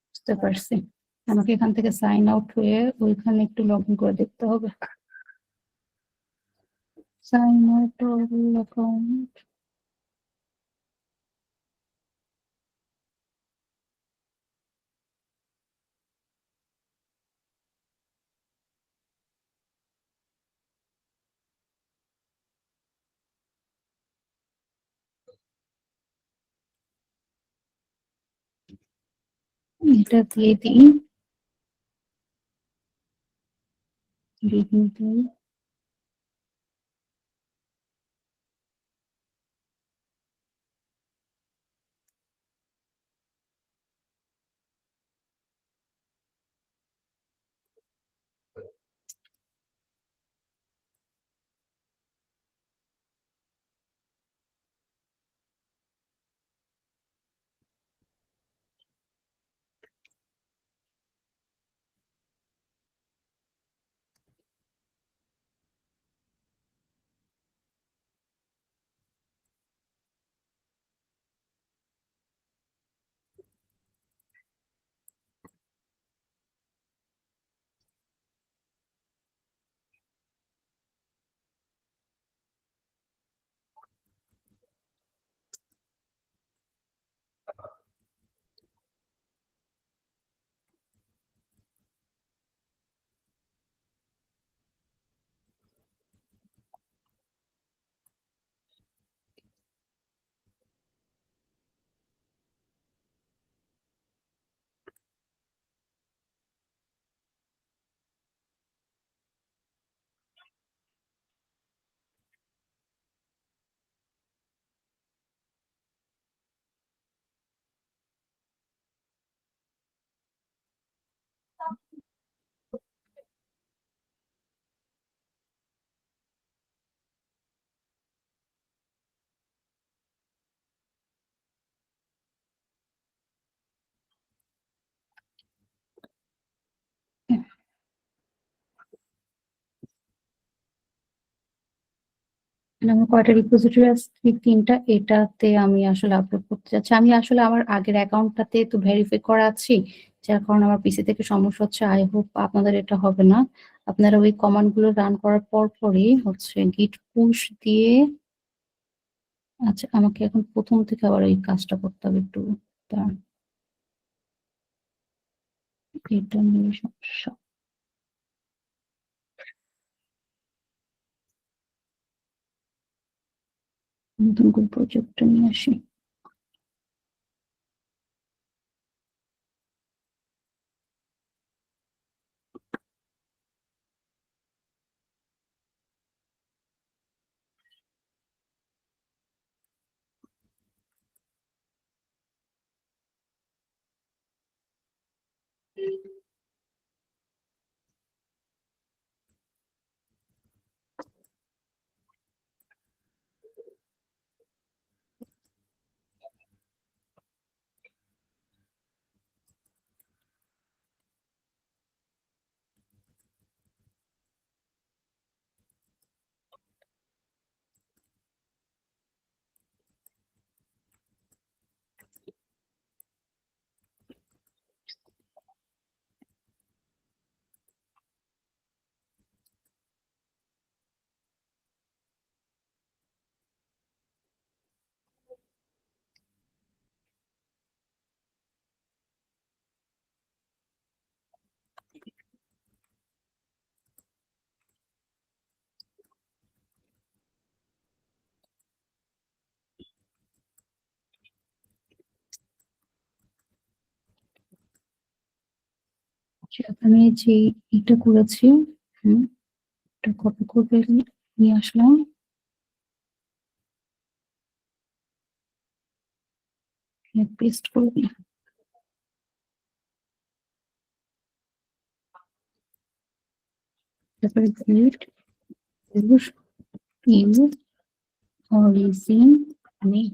বুঝতে পারছি। আমাকে এখান থেকে সাইন আউট হয়ে ওইখানে একটু লগ ইন করে দেখতে হবে। সাইন আউট অ্যাকাউন্ট এটা দিয়ে দিই। আমার কয়টা রিপোজিটরি আছে? তিনটা। এটাতে আমি আসলে আপলোড করতে চাচ্ছি। আমি আসলে আমার আগের অ্যাকাউন্টটাতে তো ভেরিফাই করা আছি, যার কারণে আমার পিসি থেকে সমস্যা হচ্ছে। আই হোপ আপনাদের এটা হবে না। আপনারা ওই কমান্ড গুলো রান করার পরই হচ্ছে গিট পুশ দিয়ে। আচ্ছা, আমাকে এখন প্রথম থেকে আবার এই কাজটা করতে হবে একটু। দাঁড়ান, এটা নিয়ে সমস্যা। নতুন করে প্রজেক্টটা নিয়ে আসি। আমি যে এটা করেছি, এটা কপি করে নিয়ে আসলাম। পেস্ট করে দিই। তারপরে গিট ইন অরিজিন নেই।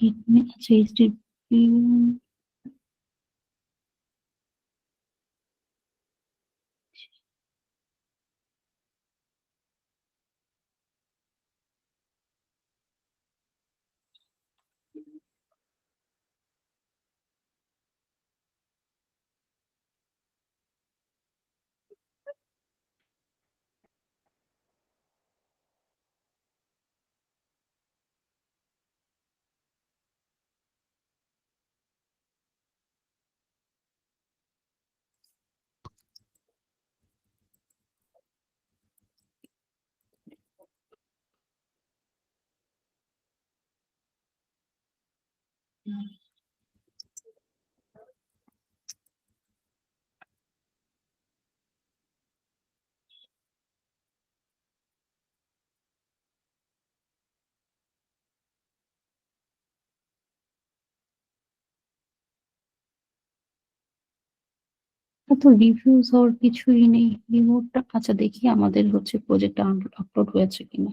It makes HTTP তো রিভিউজ হওয়ার কিছুই নেই। রিমোটটা আচ্ছা দেখি আমাদের হচ্ছে প্রজেক্টটা আপলোড হয়েছে কিনা।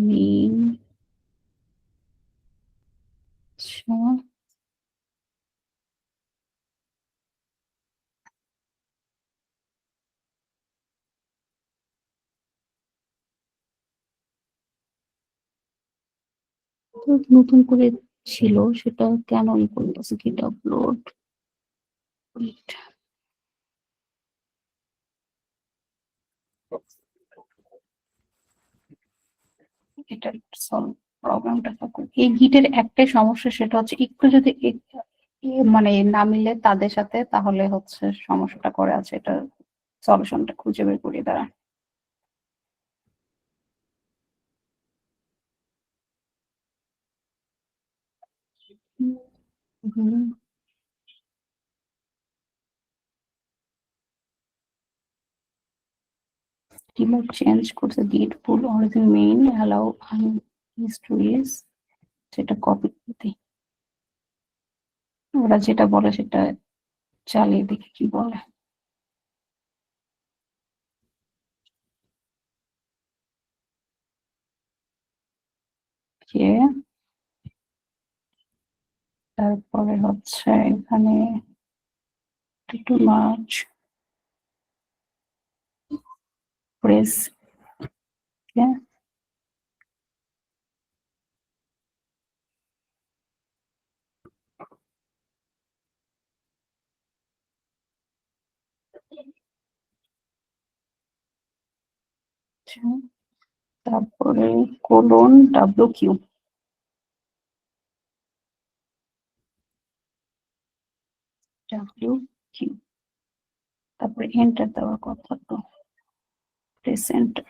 মেইন আচ্ছা তো নতুন করে ছিল সেটা কেন করতেছে কি আপলোড এটা সলভ প্রবলেমটা থাকুক। এই গিটের একটাই সমস্যা, সেটা হচ্ছে একটু যদি মানে না মিলে তাদের সাথে, তাহলে হচ্ছে সমস্যাটা করে আছে। এটা সলিউশনটা খুঁজে বের করি দাঁড়া। রিমোট চেঞ্জ করছে গিট পুল অরিজিন মেইন অ্যালাউ হিস্ট্রিজ, সেটা কপি দিই। ওরা যেটা বলে সেটা চালিয়ে দেখি কি বলে। তারপরে হচ্ছে এখানে টু মার্চ প্রেস তারপরে কোলন WQ তারপরে এন্টার দেওয়ার কথা। তো প্রেস এন্টার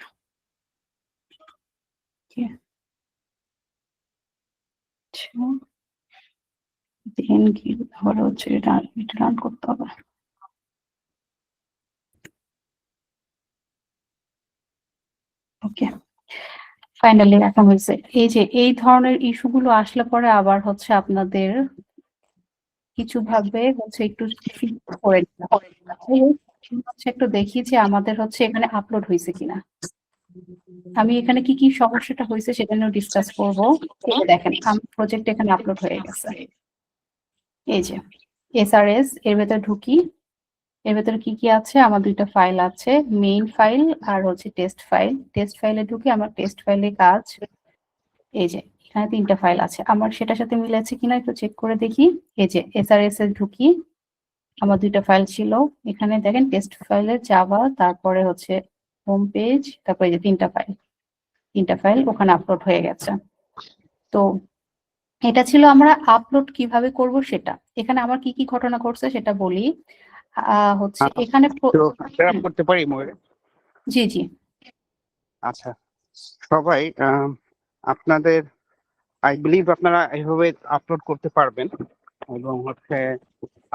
দেন কি আবার হচ্ছে এটা রান করতে হবে। ওকে ফাইনালি এখন হয়েছে। এই যে এই ধরনের ইস্যুগুলো আসলে পরে আবার হচ্ছে আপনাদের কিছু ভাবে হচ্ছে একটু করে হচ্ছে একটু দেখি যে আমাদের হচ্ছে এখানে আপলোড হয়েছে কিনা। আমি এখানে কি কি সমস্যাটা হয়েছে সেটা নিয়ে ডিসকাস করবো। দেখেন আমার প্রজেক্ট এখানে আপলোড হয়ে গেছে। এই যে SRS এর ভেতরে ঢুকি, এর ভেতরে কি কি আছে, আমার দুইটা ফাইল আছে, মেইন ফাইল আর হচ্ছে টেস্ট ফাইল। টেস্ট ফাইলে ঢুকি, আমার টেস্ট ফাইলে কাজ এই যে এখানে 3টা ফাইল আছে। আমার সেটার সাথে মিলে আছে কিনা একটু চেক করে দেখি। এই যে SRS এ ঢুকি, আমার 2টা ফাইল ছিল এখানে দেখেন, টেস্ট ফাইলে জাভা, তারপরে হচ্ছে হোম পেজ, তারপরে এই যে 3টা ফাইল ওখানে আপলোড হয়ে গেছে। তো এটা ছিল আমরা আপলোড কিভাবে করব সেটা। এখানে আমার কি কি ঘটনা ঘটছে সেটা বলি। হচ্ছে এখানে তো share up করতে পারি ময়ূর? জি জি আচ্ছা, সবাই আপনাদের আই বিলিভ আপনারা এইভাবে আপলোড করতে পারবেন, এবং হচ্ছে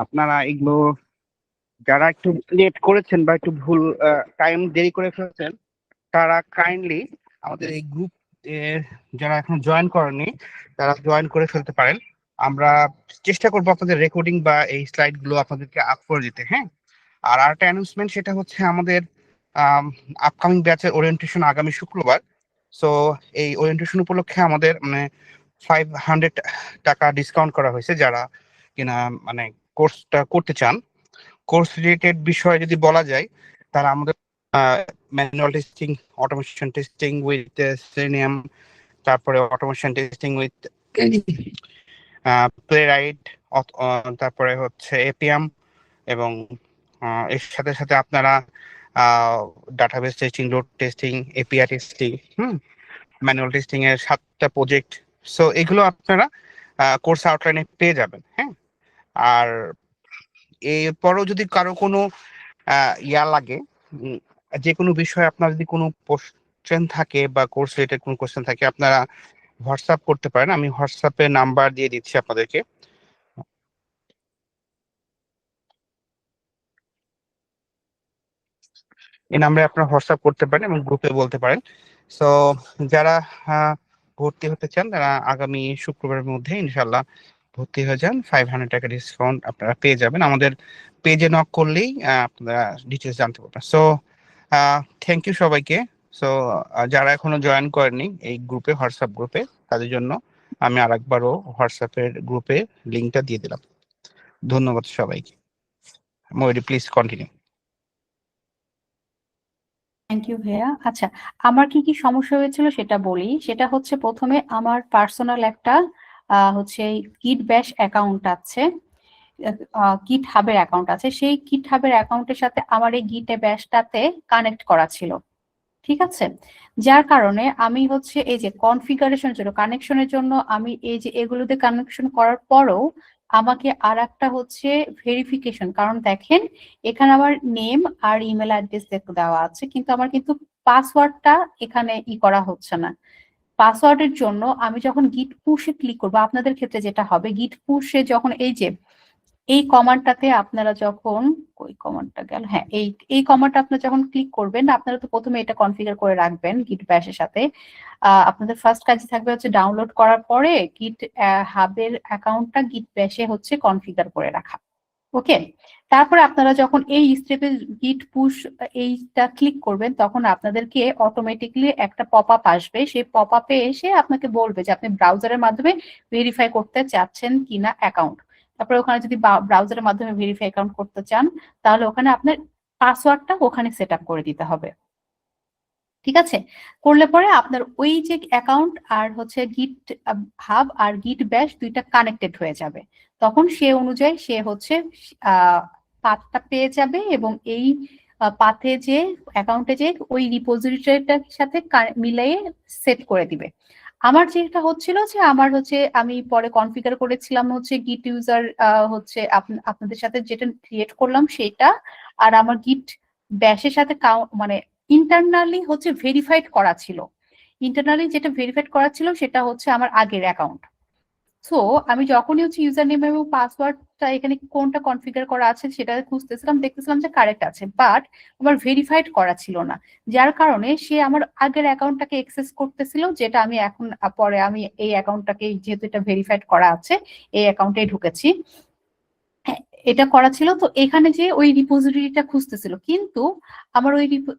আপনারা এগুলো যারা একটু লেট করেছেন বা একটু ভুল টাইম দেরি করে ফেলছেন, তারা কাইন্ডলি আমাদের এই গ্রুপ যারা এখন জয়েন করেনি তারা জয়েন করে ফেলতে পারেন। আমরা চেষ্টা করবো আপনাদের রেকর্ডিং বা এই স্লাইড গুলো আপনাদেরকে আপ করে দিতে। হ্যাঁ, আর আরেকটা অ্যানাউন্সমেন্ট, সেটা হচ্ছে আমাদের আপকামিং ব্যাচের ওরিয়েন্টেশন আগামী শুক্রবার। সো এই ওরিয়েন্টেশন উপলক্ষে আমাদের মানে 500 টাকা ডিসকাউন্ট করা হয়েছে যারা কিনা মানে কোর্সটা করতে চান। কোর্স রিলেটেড বিষয় যদি বলা যায়, তারা আমাদের manual testing, automation testing with selenium, তারপরে অটোমেশন টেস্টিং উইথ প্লেরাইট, তারপরে হচ্ছে এপিএম, এবং এর সাথে সাথে আপনারা database testing, load testing, API testing, manual testing এর 7টা প্রজেক্ট। সো এগুলো আপনারা কোর্স আউটলাইনে পেয়ে যাবেন। হ্যাঁ, আর এরপরও যদি কারো কোনো ইয়া লাগে, যে কোনো বিষয়ে আপনার যদি কোনো কোশ্চেন থাকে বা কোর্স রিলেটেড কোনো কোশ্চেন থাকে, আপনারা হোয়াটসঅ্যাপ করতে পারেন। আমি হোয়াটসঅ্যাপে নাম্বার দিয়ে দিচ্ছি আপনাদেরকে। এই নাম্বারে আপনারা হোয়াটসঅ্যাপ করতে পারেন এবং গ্রুপে বলতে পারেন। সো যারা ভর্তি হতে চান তারা আগামী শুক্রবারের মধ্যে ইনশাল্লাহ ভর্তি হয়ে যান। 500 টাকা ডিসকাউন্ট আপনারা পেয়ে যাবেন। আমাদের পেজে নক করলেই আপনারা ডিটেলস জানতে পারবেন। সো থ্যাংক ইউ সবাইকে। সো যারা এখনো জয়েন করেনি এই গ্রুপে, হোয়াটসঅ্যাপ গ্রুপে, তাদের জন্য আমি আরেকবারও হোয়াটসঅ্যাপের গ্রুপে লিঙ্কটা দিয়ে দিলাম। ধন্যবাদ সবাইকে। ময়ূরী, প্লিজ কন্টিনিউ। থ্যাংক ইউ ভাইয়া। আচ্ছা, আমার কি কি সমস্যা হয়েছিল সেটা বলি। সেটা হচ্ছে প্রথমে আমার পার্সোনাল একটা হচ্ছে গিট ব্যাশ অ্যাকাউন্ট আছে, গিট হাবের অ্যাকাউন্ট আছে। সেই গিট হাবের অ্যাকাউন্টের সাথে আমার এই গিট ব্যাশটাতে কানেক্ট করা ছিল, ঠিক আছে? যার কারণে আমি হচ্ছে এই যে কনফিগারেশনের জন্য, কানেকশনের জন্য আমি এই যে এগুলোতে কানেকশন করার পরও আমাকে আর একটা হচ্ছে ভেরিফিকেশন, কারণ দেখেন এখানে আমার নেম আর ইমেল অ্যাড্রেস দেওয়া আছে, কিন্তু আমার কিন্তু পাসওয়ার্ডটা এখানে করা হচ্ছে না। পাসওয়ার্ডের জন্য আমি যখন গিট পুশে ক্লিক করবো, আপনাদের ক্ষেত্রে যেটা হবে, গিট পুশে যখন এই কমান্ডটাতে আপনারা যখন, ওই কমান্ডটা গেল, হ্যাঁ, এই কমান্ডটা আপনারা যখন ক্লিক করবেন, আপনারা তো প্রথমে এটা কনফিগার করে রাখবেন গিট ব্যাশের সাথে। আপনাদের ফার্স্ট কাজই থাকবে হচ্ছে ডাউনলোড করার পরে গিট হাবের অ্যাকাউন্টটা গিট ব্যাশে হচ্ছে কনফিগার করে রাখা। ওকে, তারপরে আপনারা যখন এই স্টেপে গিট পুশ এইটা ক্লিক করবেন, তখন আপনাদেরকে অটোমেটিকলি একটা পপ আপ আসবে। সেই পপ আপে এসে আপনাকে বলবে যে আপনি ব্রাউজারের মাধ্যমে ভেরিফাই করতে চাচ্ছেন কিনা অ্যাকাউন্ট। তারপরে ওখানে যদি ব্রাউজারের মাধ্যমে ভেরিফাই অ্যাকাউন্ট করতে চান, তাহলে ওখানে আপনার পাসওয়ার্ডটা ওখানে সেট আপ করে দিতে হবে, ঠিক আছে? করলে পরে আপনার ওই যে অ্যাকাউন্ট আর হচ্ছে গিট হাব আর গিট ব্যাশ দুইটা কানেক্টেড হয়ে যাবে। তখন সে অনুযায়ী সে হচ্ছে পাথটা পেয়ে যাবে, এবং এই পাথে যে অ্যাকাউন্টে যে ওই রিপোজিটরিটার সাথে মিলিয়ে সেট করে দিবে। আমার যেটা হচ্ছিল যে আমার হচ্ছে আমি পরে কনফিগার করেছিলাম হচ্ছে গিট ইউজার হচ্ছে আপনাদের সাথে যেটা ক্রিয়েট করলাম সেটা, আর আমার গিট ব্যাশের সাথে মানে ইন্টারনালি হচ্ছে ভেরিফাইড করা ছিল। ইন্টারনালি যেটা ভেরিফাইড করা ছিল সেটা হচ্ছে আমার আগের অ্যাকাউন্ট। সো আমি যখনই হচ্ছে ইউজার নেম এবং পাসওয়ার্ডটা এখানে কোনটা কনফিগার করা আছে সেটা খুঁজতেছিলাম, দেখতেছিলাম যে কারেক্ট আছে, বাট আমার ভেরিফাইড করা ছিল না। যার কারণে সে আমার আগের অ্যাকাউন্টটাকে অ্যাক্সেস করতেছিল, যেটা আমি এখন পরে আমি এই অ্যাকাউন্টটাকে, যেহেতু এটা ভেরিফাইড করা আছে, এই অ্যাকাউন্টে ঢুকেছি, এটা করা ছিল। তো এখানে যে ওই রিপোজিটরিটা খুঁজতেছিল, কিন্তু আমার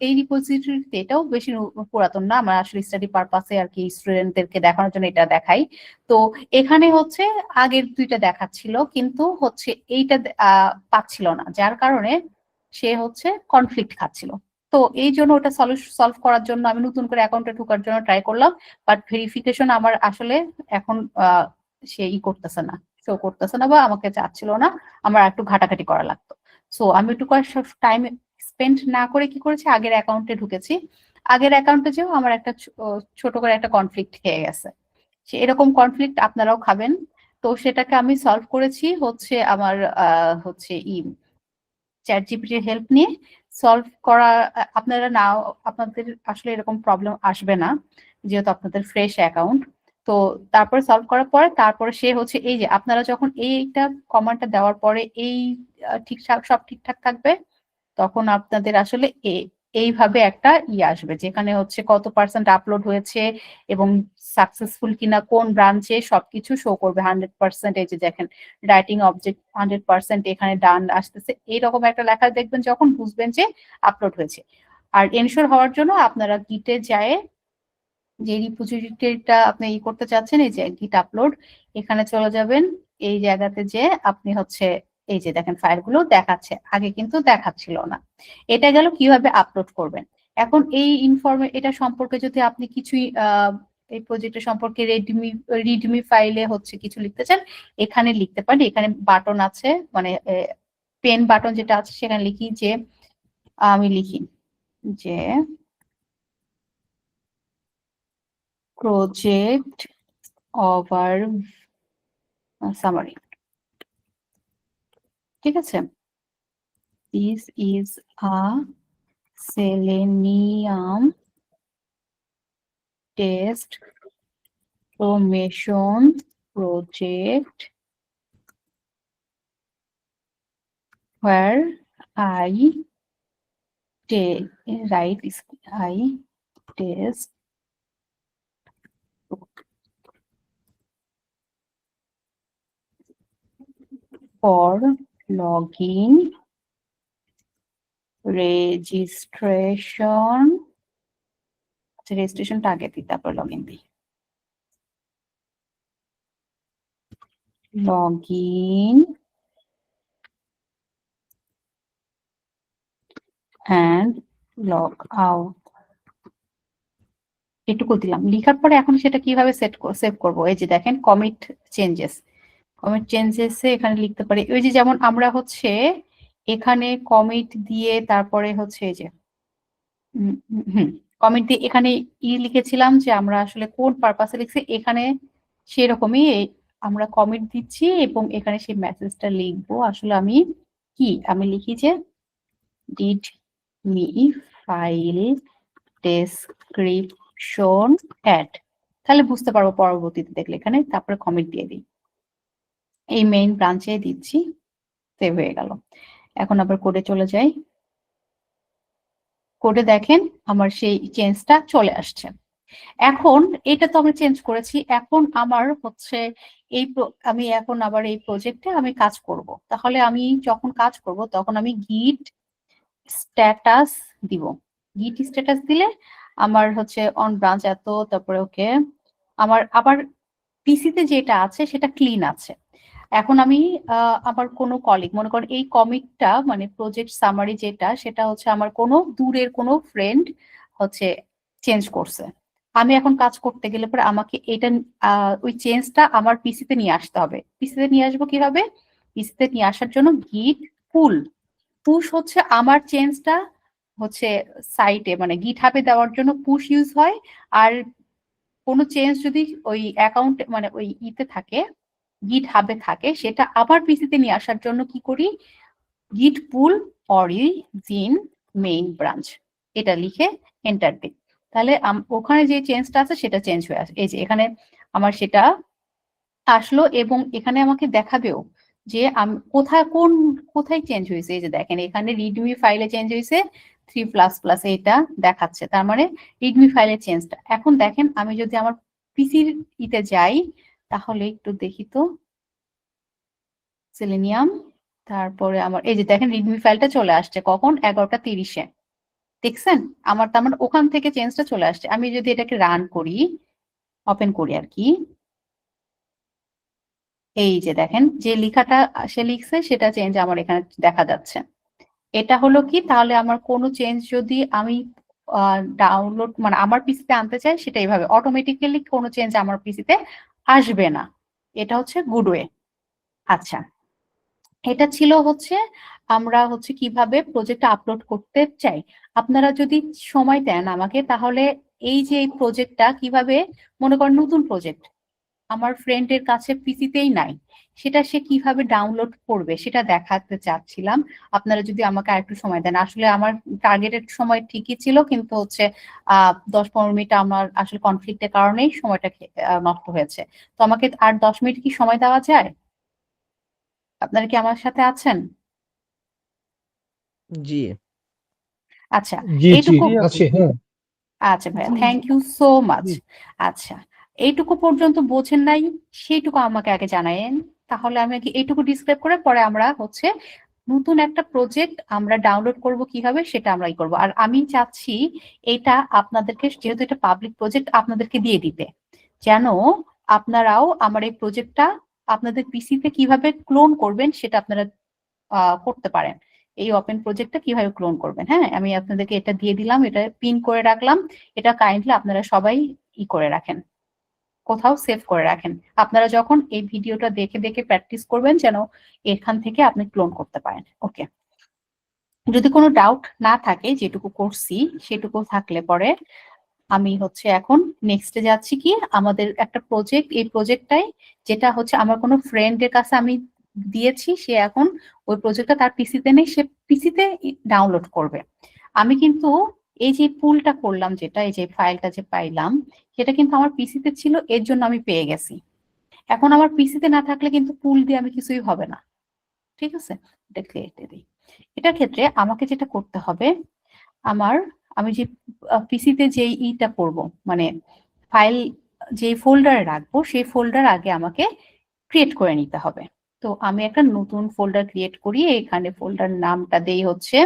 এই রিপোজিটরিতে, এটাও বেশি পুরাতন না, আমার আসলে স্টাডি পারপাসে আর কি স্টুডেন্টদেরকে দেখানোর জন্য এটা দেখাই। তো এখানে হচ্ছে আগের দুইটা দেখাচ্ছিল, কিন্তু হচ্ছে এইটা পাচ্ছিল না, যার কারণে সে হচ্ছে কনফ্লিক্ট খাচ্ছিল। তো এই জন্য ওটা সলভ করার জন্য আমি নতুন করে অ্যাকাউন্টে ঢোকার জন্য ট্রাই করলাম, বাট ভেরিফিকেশন আমার আসলে এখন সে করতেছে না, শো করতেছে না, বা আমাকে চাচ্ছিল না, আমার একটু ঘাটাঘাটি করা লাগতো। সো আমি একটু টাইম স্পেন্ড না করে কি করেছি, আগের অ্যাকাউন্টে ঢুকেছি। আগের অ্যাকাউন্টে যেও আমার একটা ছোট করে একটা কনফ্লিক্ট খেয়ে গেছে। এরকম কনফ্লিক্ট আপনারাও খাবেন। তো সেটাকে আমি সলভ করেছি হচ্ছে আমার হচ্ছে ChatGPT-র হেল্প নিয়ে সলভ করা। আপনারা নাও, আপনাদের আসলে এরকম প্রবলেম আসবে না যেহেতু আপনাদের ফ্রেশ অ্যাকাউন্ট। তো তারপরে সলভ করার পরে তারপরে সে হচ্ছে এই যে আপনারা যখন এইটা কমান্ডটা দেওয়ার পরে এই ঠিকঠাক সব ঠিকঠাক থাকবে, তখন আপনাদের আসলে এইভাবে একটা আসবে যেখানে হচ্ছে কত পার্সেন্ট আপলোড হয়েছে এবং সাকসেসফুল কিনা, কোন ব্রাঞ্চে সবকিছু শো করবে 100%। এই যে দেখেন রাইটিং অবজেক্ট 100% এখানে ডান আসতেছে, এইরকম একটা লেখা দেখবেন যখন বুঝবেন যে আপলোড হয়েছে। আর এনশোর হওয়ার জন্য আপনারা গিটে যায় যে রিপোজিটরিটা আপনি করতে চাচ্ছেন, এই যে গিট আপলোড, এখানে চলে যাবেন। এই জায়গাতে যে আপনি হচ্ছে এই যে দেখেন ফাইলগুলো দেখাচ্ছে, আগে কিন্তু দেখাচ্ছিল না। এটা গেল কিভাবে আপলোড করবেন। এখন এই এটা সম্পর্কে যদি আপনি কিছুই এই প্রজেক্টের সম্পর্কে রিডমি ফাইলে হচ্ছে কিছু লিখতে চান, এখানে লিখতে পারেন। এখানে বাটন আছে, মানে পেন বাটন যেটা আছে, সেখানে লিখি যে আমি লিখি যে project over summary, ঠিক আছে। This is a Selenium test automation project where I test for login, registration, রেজিস্ট্রেশনটা আগে দিই তারপর লগইন দিই। লগইন and log out, এটুকু দিলাম। লিখার পরে এখন সেটা কিভাবে সেভ করব, এই যে দেখেন কমিট চেঞ্জেস, এখানে লিখতে পারি। ওই যে যেমন আমরা হচ্ছে এখানে কমিট দিয়ে তারপরে হচ্ছে এই যে কমিট দিয়ে এখানে লিখেছিলাম যে আমরা আসলে কোন পারপাসে লিখছি, এখানে সেরকমই আমরা কমিট দিচ্ছি এবং এখানে সেই মেসেজটা লিখবো। আসলে আমি লিখি যে readme file description add, তাহলে বুঝতে পারবো পরবর্তীতে দেখলে এখানে। তারপরে কমিট দিয়ে দিই, এই মেইন ব্রাঞ্চে দিচ্ছি, সেভ হয়ে গেল। এখন আবার কোডে চলে যাই। কোডে দেখেন আমার সেই চেঞ্জটা চলে আসছে। এখন এটা তো আমরা চেঞ্জ করেছি, এখন আমার হচ্ছে আমি এখন আবার এই প্রজেক্টে আমি কাজ করব। তাহলে আমি যখন কাজ করব তখন আমি গিট স্ট্যাটাস দিব। গিট স্ট্যাটাস দিলে আমার হচ্ছে অন ব্রাঞ্চ এত, তারপরে ওকে আমার আবার পিসিতে যেটা আছে সেটা ক্লিন আছে। এখন আমি আবার কোনো কলিগ, মনে করেন এই কমিটটা মানে প্রজেক্ট সামারি যেটা, সেটা হচ্ছে আমার কোনো দূরের কোনো ফ্রেন্ড হচ্ছে চেঞ্জ করছে। আমি এখন কাজ করতে গেলে পরে আমাকে এটা ওই চেঞ্জটা আমার পিসিতে নিয়ে আসতে হবে। পিসিতে নিয়ে আসবো কিভাবে? পিসিতে নিয়ে আসার জন্য গিট পুশ হচ্ছে আমার চেঞ্জটা হচ্ছে সাইটে মানে গিট হাবে দেওয়ার জন্য পুশ ইউজ হয়। আর কোনো চেঞ্জ যদি ওই অ্যাকাউন্ট মানে ওই থাকে, গিট হাবে থাকে, সেটা আবার পিসিতে নিয়ে আসার জন্য কি করি, গিট পুল অরিজিন মেইন ব্রাঞ্চ এটা লিখে এন্টার দিই। তাহলে ওখানে যে চেঞ্জটা আছে সেটা চেঞ্জ হয়ে আসে। এই যে এখানে আমার সেটা আসলো এবং এখানে আমাকে দেখাবেও যে আমি কোথায় চেঞ্জ হয়েছে। এই যে দেখেন এখানে রিডমি ফাইলে চেঞ্জ হয়েছে 3++ এটা দেখাচ্ছে, তার মানে রিডমি ফাইলের চেঞ্জটা। এখন দেখেন আমি যদি আমার পিসির ইতে যাই তাহলে একটু দেখি তো, সেলেনিয়াম, তারপরে আমার এই যে দেখেন রিডমি ফাইলটা চলে আসছে কখন, 11টা 30-এ। দেখছেন আমার, তার মানে ওখান থেকে চেঞ্জটা চলে আসছে। আমি যদি এটাকে রান করি, ওপেন করি আর কি, এই যে দেখেন যে লেখাটা সে লিখছে সেটা চেঞ্জ আমার এখানে দেখা যাচ্ছে। এটা হলো কি, তাহলে আমার কোনো চেঞ্জ যদি আমি ডাউনলোড মানে আমার পিসিতে আনতে চাই, সেটা এইভাবে অটোমেটিক্যালি কোনো চেঞ্জ আমার পিসিতে আসবে না। এটা হচ্ছে গুড ওয়ে। আচ্ছা, এটা ছিল হচ্ছে আমরা হচ্ছে কিভাবে প্রজেক্ট আপলোড করতে চাই। আপনারা যদি সময় দেন আমাকে, তাহলে এই যে প্রজেক্টটা কিভাবে, মনে করেন নতুন প্রজেক্ট, আমার ফ্রেন্ডের কাছে পিসিতেই নাই, সেটা সে কিভাবে ডাউনলোড করবে সেটা দেখাতে চাচ্ছিলাম। আপনারা যদি আমাকে আরেকটু সময় দেন, আসলে আমার টার্গেটেড সময় ঠিকই ছিল, কিন্তু হচ্ছে 10-15 মিনিট আমার আসলে কনফ্লিক্টের কারণেই সময়টা নষ্ট হয়েছে। তো আমাকে আর 10 মিনিট কি সময় দেওয়া যায়? আপনারা কি আমার সাথে আছেন? জি আচ্ছা, জি জি এইটুকু আছে, হ্যাঁ। আচ্ছা ভাইয়া, থ্যাংক ইউ সো মাচ। আচ্ছা, এইটুকু পর্যন্ত বোঝেন নাই, সেইটুকু আমাকে আগে জানায়েন, তাহলে আমি এইটুকু ডিসক্রাইব করে পরে আমরা হচ্ছে নতুন একটা প্রজেক্ট আমরা ডাউনলোড করব কিভাবে সেটা আমরা করব। আর আমি চাচ্ছি এটা আপনাদেরকে, যেহেতু এটা পাবলিক প্রজেক্ট, আপনাদেরকে দিয়ে দিতে, যেন আপনারাও আমার এই প্রজেক্টটা আপনাদের পিসিতে কিভাবে ক্লোন করবেন সেটা আপনারা করতে পারেন। এই ওপেন প্রজেক্টটা কিভাবে ক্লোন করবেন, হ্যাঁ, আমি আপনাদেরকে এটা দিয়ে দিলাম, এটা পিন করে রাখলাম। এটা কাইন্ডলি আপনারা সবাই করে রাখেন, কোথাও সেভ করে রাখেন। আপনারা যখন এই ভিডিওটা দেখে দেখে প্র্যাকটিস করবেন, যেন এখান থেকে আপনি ক্লোন করতে পারেন। ওকে, যদি কোনো ডাউট না থাকে, যেটুকু করছি সেটুকু থাকলে পরে আমি হচ্ছে এখন নেক্সটে যাচ্ছি। কি আমাদের একটা প্রজেক্ট, এই প্রজেক্টটাই যেটা হচ্ছে আমার কোনো ফ্রেন্ডের কাছে আমি দিয়েছি, সে এখন ওই প্রজেক্টটা তার পিসিতে নেই, সে পিসিতে ডাউনলোড করবে। আমি কিন্তু এই যে পুলটা করলাম, যেটা এই যে ফাইলটা যে পাইলাম, সেটা কিন্তু আমার পিসিতে ছিল, এর জন্য আমি পেয়ে গেছি। এখন আমার পিসিতে না থাকলে কিন্তু পুল দিয়ে আমি কিছুই হবে না। ঠিক আছে, এটা কেটে দিই। এটার ক্ষেত্রে আমাকে যেটা করতে হবে, আমি যে পিসিতে যে ইটা করব, মানে ফাইল যে ফোল্ডারে রাখবো, সেই ফোল্ডার আগে আমাকে ক্রিয়েট করে নিতে হবে। তো আমি একটা নতুন ফোল্ডার ক্রিয়েট করি, এখানে ফোল্ডার নামটা দেই হচ্ছে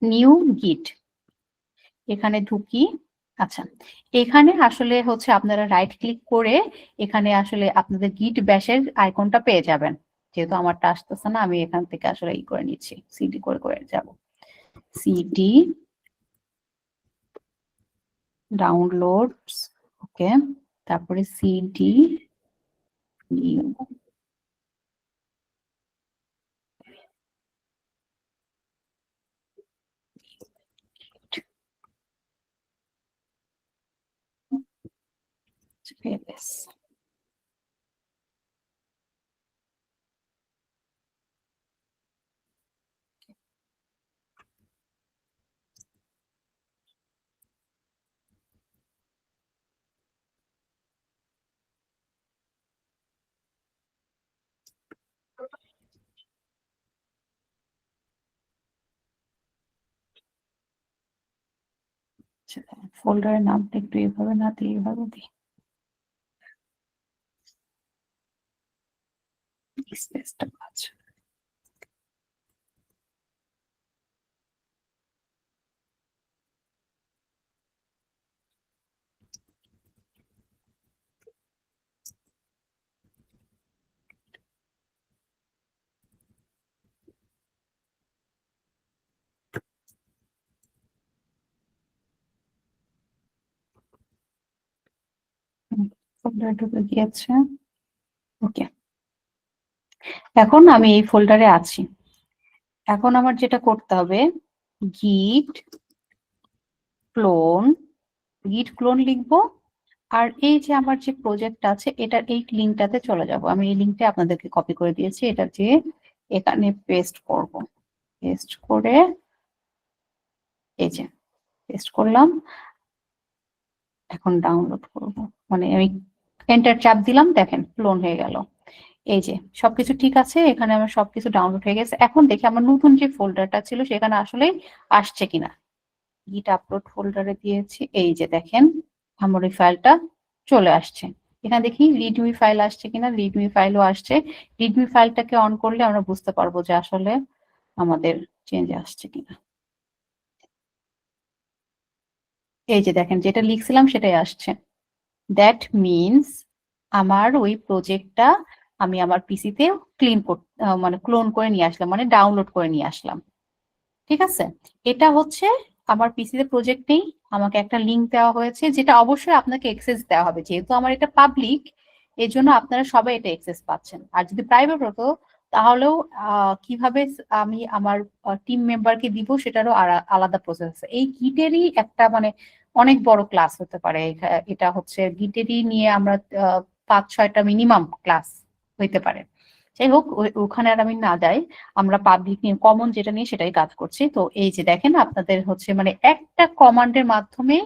নিউ গিট। এখানে ঢুকি। আচ্ছা, এখানে আসলে হচ্ছে আপনারা রাইট ক্লিক করে এখানে আসলে আপনাদের গিট ব্যাশের আইকনটা পেয়ে যাবেন। যেহেতু আমারটা আসতেছে না, আমি এখান থেকে আসলে ই করে নিচ্ছি, সিডি করে করে যাব, সিডি ডাউনলোডস, ওকে, তারপরে সিডি নিউ। ফোল্ডারের নামটা একটু এভাবে না দিয়ে এভাবে দিই, স্পেসটা আছে। ফোল্ডার ঢুকে গিয়েছে। ওকে, এখন আমি এই ফোল্ডারে আছি। এখন আমার যেটা করতে হবে, গিট ক্লোন লিখবো। আর এই যে আমার যে প্রজেক্ট আছে, এটার এই লিঙ্কটাতে চলে যাব। আমি এই লিঙ্কটা আপনাদেরকে কপি করে দিয়েছি, এটা যে এখানে পেস্ট করব, পেস্ট করে এই যে পেস্ট করলাম। এখন ডাউনলোড করব, মানে আমি এন্টার চাপ দিলাম, দেখেন ক্লোন হয়ে গেল। এই যে সবকিছু ঠিক আছে, এখানে আমার সবকিছু ডাউনলোড হয়ে গেছে। এখন দেখি আমার নতুন যে ফোল্ডারটা ছিল সেখানে আসলে আসছে কিনা। গিট আপলোড ফোল্ডারে দিয়েছি, এই যে দেখেন আমার ওই ফাইলটা চলে আসছে। এখানে দেখি রিডমি ফাইল আসছে কিনা, রিডমি ফাইলও আসছে। রিডমি ফাইলটাকে অন করলে আমরা বুঝতে পারবো যে আসলে আমাদের চেঞ্জ আসছে কিনা। এই যে দেখেন যেটা লিখছিলাম সেটাই আসছে। দ্যাট মিনস আমার ওই প্রজেক্টটা আমি আমার পিসিতে মানে ক্লোন করে নিয়ে আসলাম, মানে ডাউনলোড করে নিয়ে আসলাম। ঠিক আছে, এটা হচ্ছে আমার পিসিতে প্রজেক্ট নেই, আমাকে একটা লিংক দেওয়া হয়েছে, যেটা অবশ্যই আপনাকে অ্যাক্সেস দেওয়া হবে। যেহেতু আমার এটা পাবলিক, এর জন্য আপনারা সবাই এটা অ্যাক্সেস পাচ্ছেন। আর যদি প্রাইভেট হতো তাহলেও কিভাবে আমি আমার টিম মেম্বারকে দিব সেটারও আলাদা প্রসেস আছে। এই কিটেরই একটা মানে অনেক বড় ক্লাস হতে পারে। এটা হচ্ছে গিটেরই নিয়ে আমরা 5-6টা মিনিমাম ক্লাস হইতে পারে। যাই হোক, ওখানে আর আমি না যাই, আমরা পাবলিক নিয়ে কমন যেটা নিয়ে সেটাই কাজ করছি। তো এই যে দেখেন আপনাদের হচ্ছে মানে একটা কমান্ডের মাধ্যমে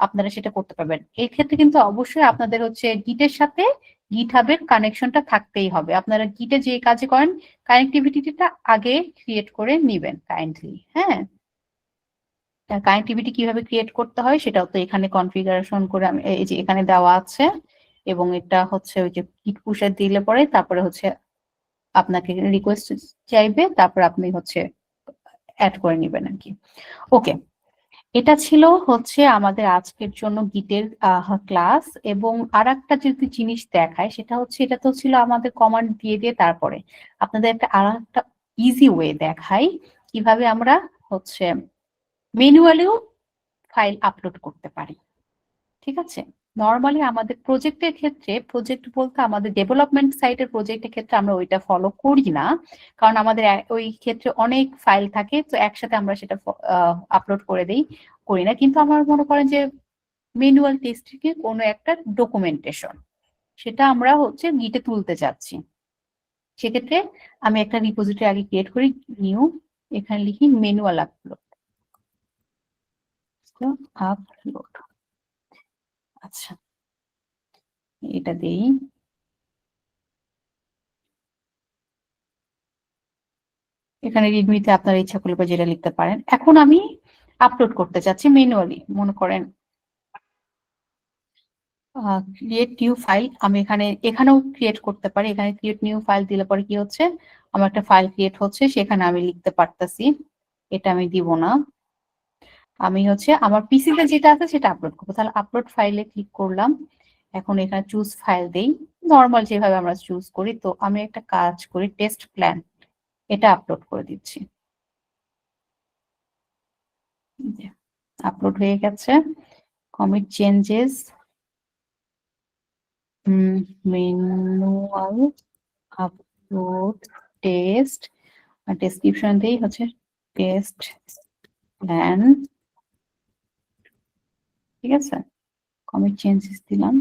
আপনারা সেটা করতে পারবেন। এই ক্ষেত্রে কিন্তু অবশ্যই আপনাদের হচ্ছে গিটের সাথে গিটহাবের কানেকশনটা থাকতেই হবে। আপনারা গিটে যে কাজে করেন কানেক্টিভিটিটা আগে ক্রিয়েট করে নিবেন কাইন্ডলি। হ্যাঁ, কানেক্টিভিটি কিভাবে ক্রিয়েট করতে হয় সেটাও তো এখানে কনফিগারেশন করে আমি এই যে এখানে দেওয়া আছে, এবং এটা হচ্ছে ওই যে গিট পুশে দিলে পরে তারপরে হচ্ছে আপনাকে রিকোয়েস্ট চাইবে, তারপর আপনি হচ্ছে অ্যাড করে নেবেন আর কি। ওকে, এটা ছিল হচ্ছে আমাদের আজকের জন্য গিটের ক্লাস। এবং আরেকটা যদি জিনিস দেখায় সেটা হচ্ছে, এটা তো ছিল আমাদের কমান্ড দিয়ে দিয়ে তারপরে আপনাদের একটা আরেকটা ইজি ওয়ে দেখাই কিভাবে আমরা হচ্ছে ম্যানুয়ালিও ফাইল আপলোড করতে পারি। ঠিক আছে, নর্মালি আমাদের প্রজেক্টের ক্ষেত্রে, প্রজেক্ট বলতে আমাদের ডেভেলপমেন্ট সাইটের প্রজেক্টের ক্ষেত্রে আমরা ওইটা ফলো করি না, কারণ আমাদের ওই ক্ষেত্রে অনেক ফাইল থাকে, তো একসাথে আমরা সেটা আপলোড করে দেই, করি না। কিন্তু আমার মনে করেন যে ম্যানুয়াল টেস্টিংয়ে কোনো একটা ডকুমেন্টেশন সেটা আমরা হচ্ছে গিটে তুলতে চাচ্ছি, সেক্ষেত্রে আমি একটা রিপোজিটরি আগে ক্রিয়েট করি, নিউ, এখানে লিখি ম্যানুয়াল আপলোড। আচ্ছা, এটা দেই। এখানে রিডমিতে আপনারা ইচ্ছা করলে যেটা লিখতে পারেন। এখন আমি আপলোড করতে চাচ্ছি ম্যানুয়ালি, মনে করেন ক্রিয়েট নিউ ফাইল। আমি এখানেও ক্রিয়েট করতে পারি। এখানে ক্রিয়েট নিউ ফাইল দিলে পরে কি হচ্ছে, আমার একটা ফাইল ক্রিয়েট হচ্ছে, সেখানে আমি লিখতে পারতেছি। এটা আমি দিব না, আমি হচ্ছে আমার পিসিতে যেটা আছে সেটা আপলোড করবো। তাহলে আপলোড ফাইলে ক্লিক করলাম। এখন এখানে চুজ ফাইল দেই, নর্মাল যেভাবে আমরা চুজ করি। তো আমি একটা কাজ করি, টেস্ট প্ল্যান, এটা আপলোড করে দিচ্ছি। আপলোড হয়ে গেছে। Commit changes, manual upload test, আর ডেসক্রিপশন দেই হচ্ছে টেস্ট প্ল্যান। ঠিক আছে, কমিট চেঞ্জেস দিলাম,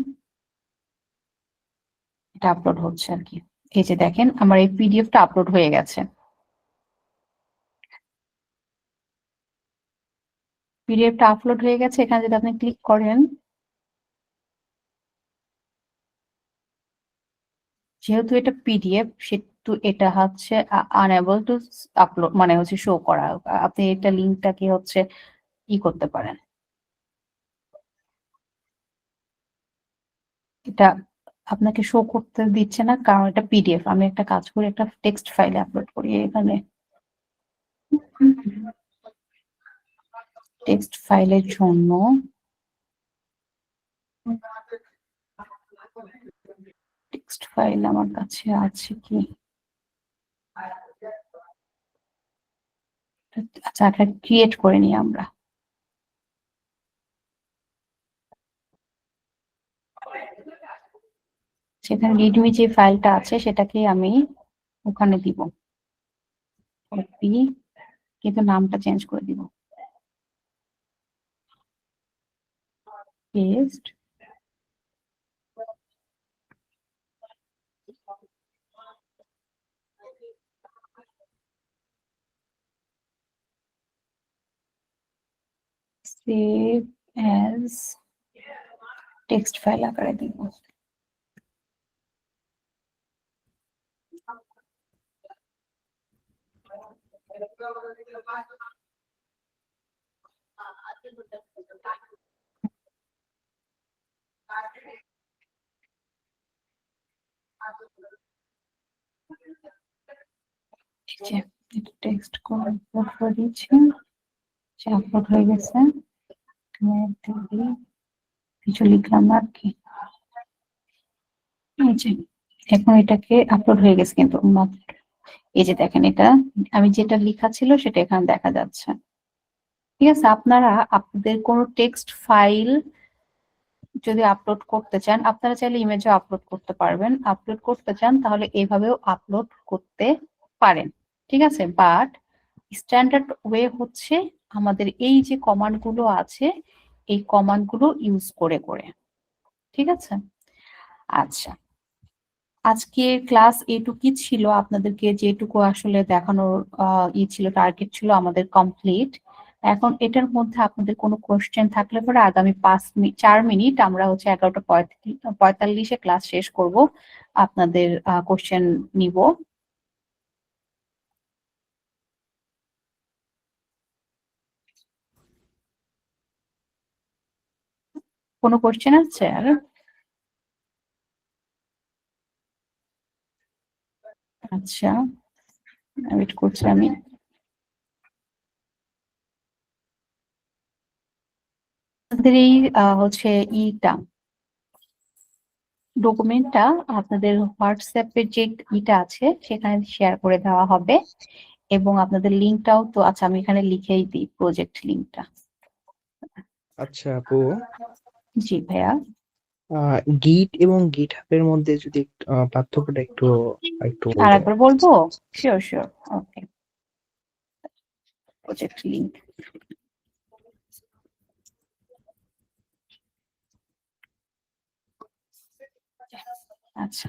এটা আপলোড হচ্ছে আর কি। এই যে দেখেন আমার এই পিডিএফটা আপলোড হয়ে গেছে। পিডিএফটা আপলোড হয়ে গেছে। এখানে যদি আপনি ক্লিক করেন, যেহেতু এটা পিডিএফ সেহেতু এটা হচ্ছে আনএবল টু আপলোড, মানে হচ্ছে শো করা। আপনি এটা লিঙ্কটাকে হচ্ছে করতে পারেন, এটা আপনাকে শো করতে দিচ্ছে না কারণ এটা পিডিএফ। আমি একটা কাজ করি, একটা টেক্সট ফাইলে আপলোড করি। এখানে টেক্সট ফাইলের জন্য টেক্সট ফাইল আমার কাছে আছে কি, আচ্ছা একটা ক্রিয়েট করে নিই আমরা। সেখানে রিডমি যে ফাইলটা আছে সেটাকে আমি ওখানে দিব, কপি, কিন্তু নামটা চেঞ্জ করে দিব, paste, save as text file আকারে দিব। টেক্সট আপলোড করে দিয়েছি, সে আপলোড হয়ে গেছে। কিছু লিখলাম আর কি, এখন এটাকে আপলোড হয়ে গেছে। কিন্তু এই যে দেখেন, এটা আমি যেটা লেখা ছিল সেটা এখানে দেখা যাচ্ছে। ঠিক আছে, আপনারা আপনাদের কোনো টেক্সট ফাইল যদি আপলোড করতে চান, আপনারা চাইলে ইমেজও আপলোড করতে পারবেন। আপলোড করতে চান তাহলে এভাবেও আপলোড করতে পারেন। ঠিক আছে, বাট স্ট্যান্ডার্ড ওয়ে হচ্ছে আমাদের এই যে কমান্ড গুলো আছে এই কমান্ড গুলো ইউজ করে করে। ঠিক আছে? আচ্ছা, আজকে ক্লাস এটুকুই ছিল, আপনাদেরকে যেটুকু আসলে দেখানোর ছিল, টার্গেট ছিল আমাদের কমপ্লিট। এখন এটার মধ্যে আপনাদের কোনো কোশ্চেন থাকলে পরে আগামী 4 মিনিট আমরা হচ্ছে 11:45 ক্লাস শেষ করব, আপনাদের কোশ্চেন নিব। কোনো কোশ্চেন আছে আর? আচ্ছা, ওয়েট করছি আমি। আপনাদের এই হচ্ছে ডকুমেন্টটা আপনাদের হোয়াটসঅ্যাপের যে আছে সেখানে শেয়ার করে দেওয়া হবে, এবং আপনাদের লিঙ্কটাও তো, আচ্ছা আমি এখানে লিখেই দিই প্রজেক্ট লিঙ্কটা। আচ্ছা আপু, জি ভাইয়া। গিট এবং গিটহাবের মধ্যে যদি পার্থক্যটা একটু একটু আর বলতেন। একবার বলবো? শিওর শিওর, ওকে। প্রজেক্ট লিঙ্ক, আচ্ছা।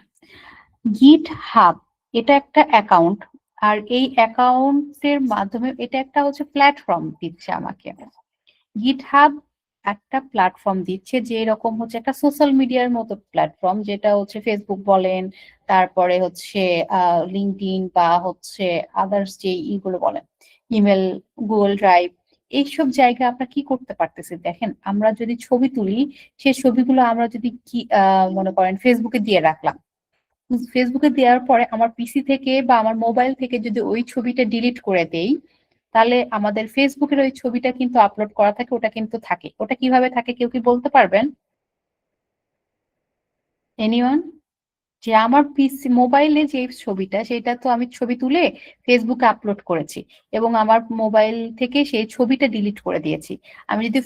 গিট হাব এটা একটা অ্যাকাউন্ট, আর এই অ্যাকাউন্টের মাধ্যমে এটা একটা হচ্ছে প্ল্যাটফর্ম দিচ্ছে আমাকে। গিটহাব একটা প্ল্যাটফর্ম দিচ্ছে, যে এরকম হচ্ছে একটা সোশ্যাল মিডিয়ার মতো প্ল্যাটফর্ম, যেটা হচ্ছে ফেসবুক বলেন, তারপরে হচ্ছে লিঙ্কডইন, বা হচ্ছে আদার্স যে ইগুলো বলেন, ইমেল, গুগল ড্রাইভ, এইসব জায়গায় আমরা কি করতে পারতেছি দেখেন। আমরা যদি ছবি তুলি, সেই ছবিগুলো আমরা যদি কি মনে করেন ফেসবুকে দিয়ে রাখলাম, ফেসবুকে দেওয়ার পরে আমার পিসি থেকে বা আমার মোবাইল থেকে যদি ওই ছবিটা ডিলিট করে দেই, তাহলে আমাদের ফেসবুকের ওই ছবিটা কিন্তু আপলোড করা থাকে, ওটা কিন্তু থাকে। ওটা কিভাবে থাকে কেউ কি বলতে পারবেন? এনিওয়ান? যে আমার পিসি মোবাইলে যে ছবিটা, সেটা তো আমি ছবি তুলে ফেসবুকে আপলোড করেছি, এবং আমার মোবাইল থেকে সেই ছবিটা ডিলিট করে দিয়েছি। আমি যদি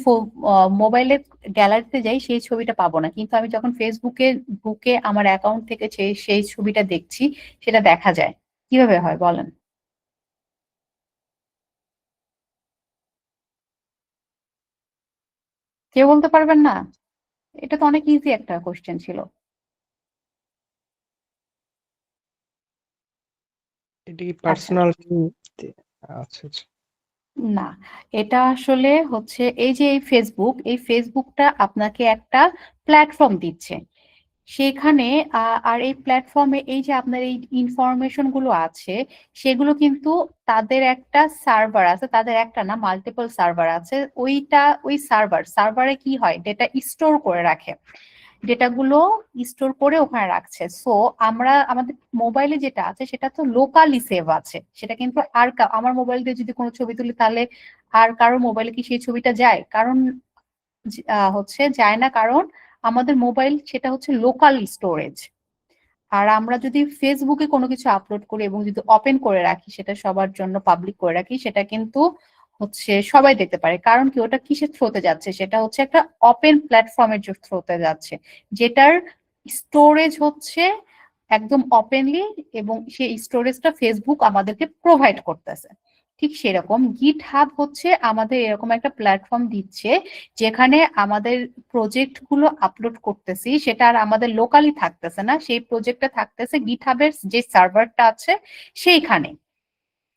মোবাইলের গ্যালারিতে যাই, সেই ছবিটা পাবো না, কিন্তু আমি যখন ফেসবুকে ঢুকে আমার অ্যাকাউন্ট থেকে সেই ছবিটা দেখছি, সেটা দেখা যায়। কিভাবে হয় বলেন? কেউ বলতে পারবেন না? এটা তো অনেক ইজি একটা কোশ্চেন ছিল। এটা কি আচ্ছা, পার্সোনাল? আচ্ছা আচ্ছা। না, এটা আসলে হচ্ছে এই যে এই ফেসবুকটা আপনাকে একটা প্ল্যাটফর্ম দিচ্ছে। সেখানে আর এই প্ল্যাটফর্মে এই যে আপনার এই ইনফরমেশন গুলো আছে, সেগুলো কিন্তু তাদের একটা সার্ভার আছে, তাদের একটা না মাল্টিপল সার্ভার আছে। ওই সার্ভারে কি হয়, ডেটা স্টোর করে রাখে, ডেটাগুলো স্টোর করে ওখানে রাখছে। সো আমরা আমাদের মোবাইলে যেটা আছে সেটা তো লোকালি সেভ আছে, সেটা কিন্তু আর আমার মোবাইল দিয়ে যদি কোনো ছবি তুলি, তাহলে আর কারোর মোবাইলে কি সেই ছবিটা যায়? কারণ হচ্ছে যায় না, কারণ আমাদের মোবাইল সেটা হচ্ছে লোকাল স্টোরেজ। আর আমরা যদি ফেসবুকে কোনো কিছু আপলোড করি এবং যদি ওপেন করে রাখি, সেটা সবার জন্য পাবলিক করে রাখি, সেটা কিন্তু হচ্ছে সবাই দেখতে পারে। কারণ কি, ওটা কিসের থ্রোতে যাচ্ছে, সেটা হচ্ছে একটা ওপেন প্ল্যাটফর্মের থ্রোতে যাচ্ছে, যেটার স্টোরেজ হচ্ছে একদম ওপেনলি, এবং সেই স্টোরেজটা ফেসবুক আমাদেরকে প্রোভাইড করতেছে। ঠিক সেরকম গিট হাব হচ্ছে আমাদের এরকম একটা প্ল্যাটফর্ম দিচ্ছে, যেখানে আমাদের প্রজেক্ট গুলো আপলোড করতেছি, সেটা আর আমাদের লোকালি থাকতেছে না, সেই প্রজেক্টটা থাকতেছে গিটহাবের যে সার্ভারটা আছে সেইখানে।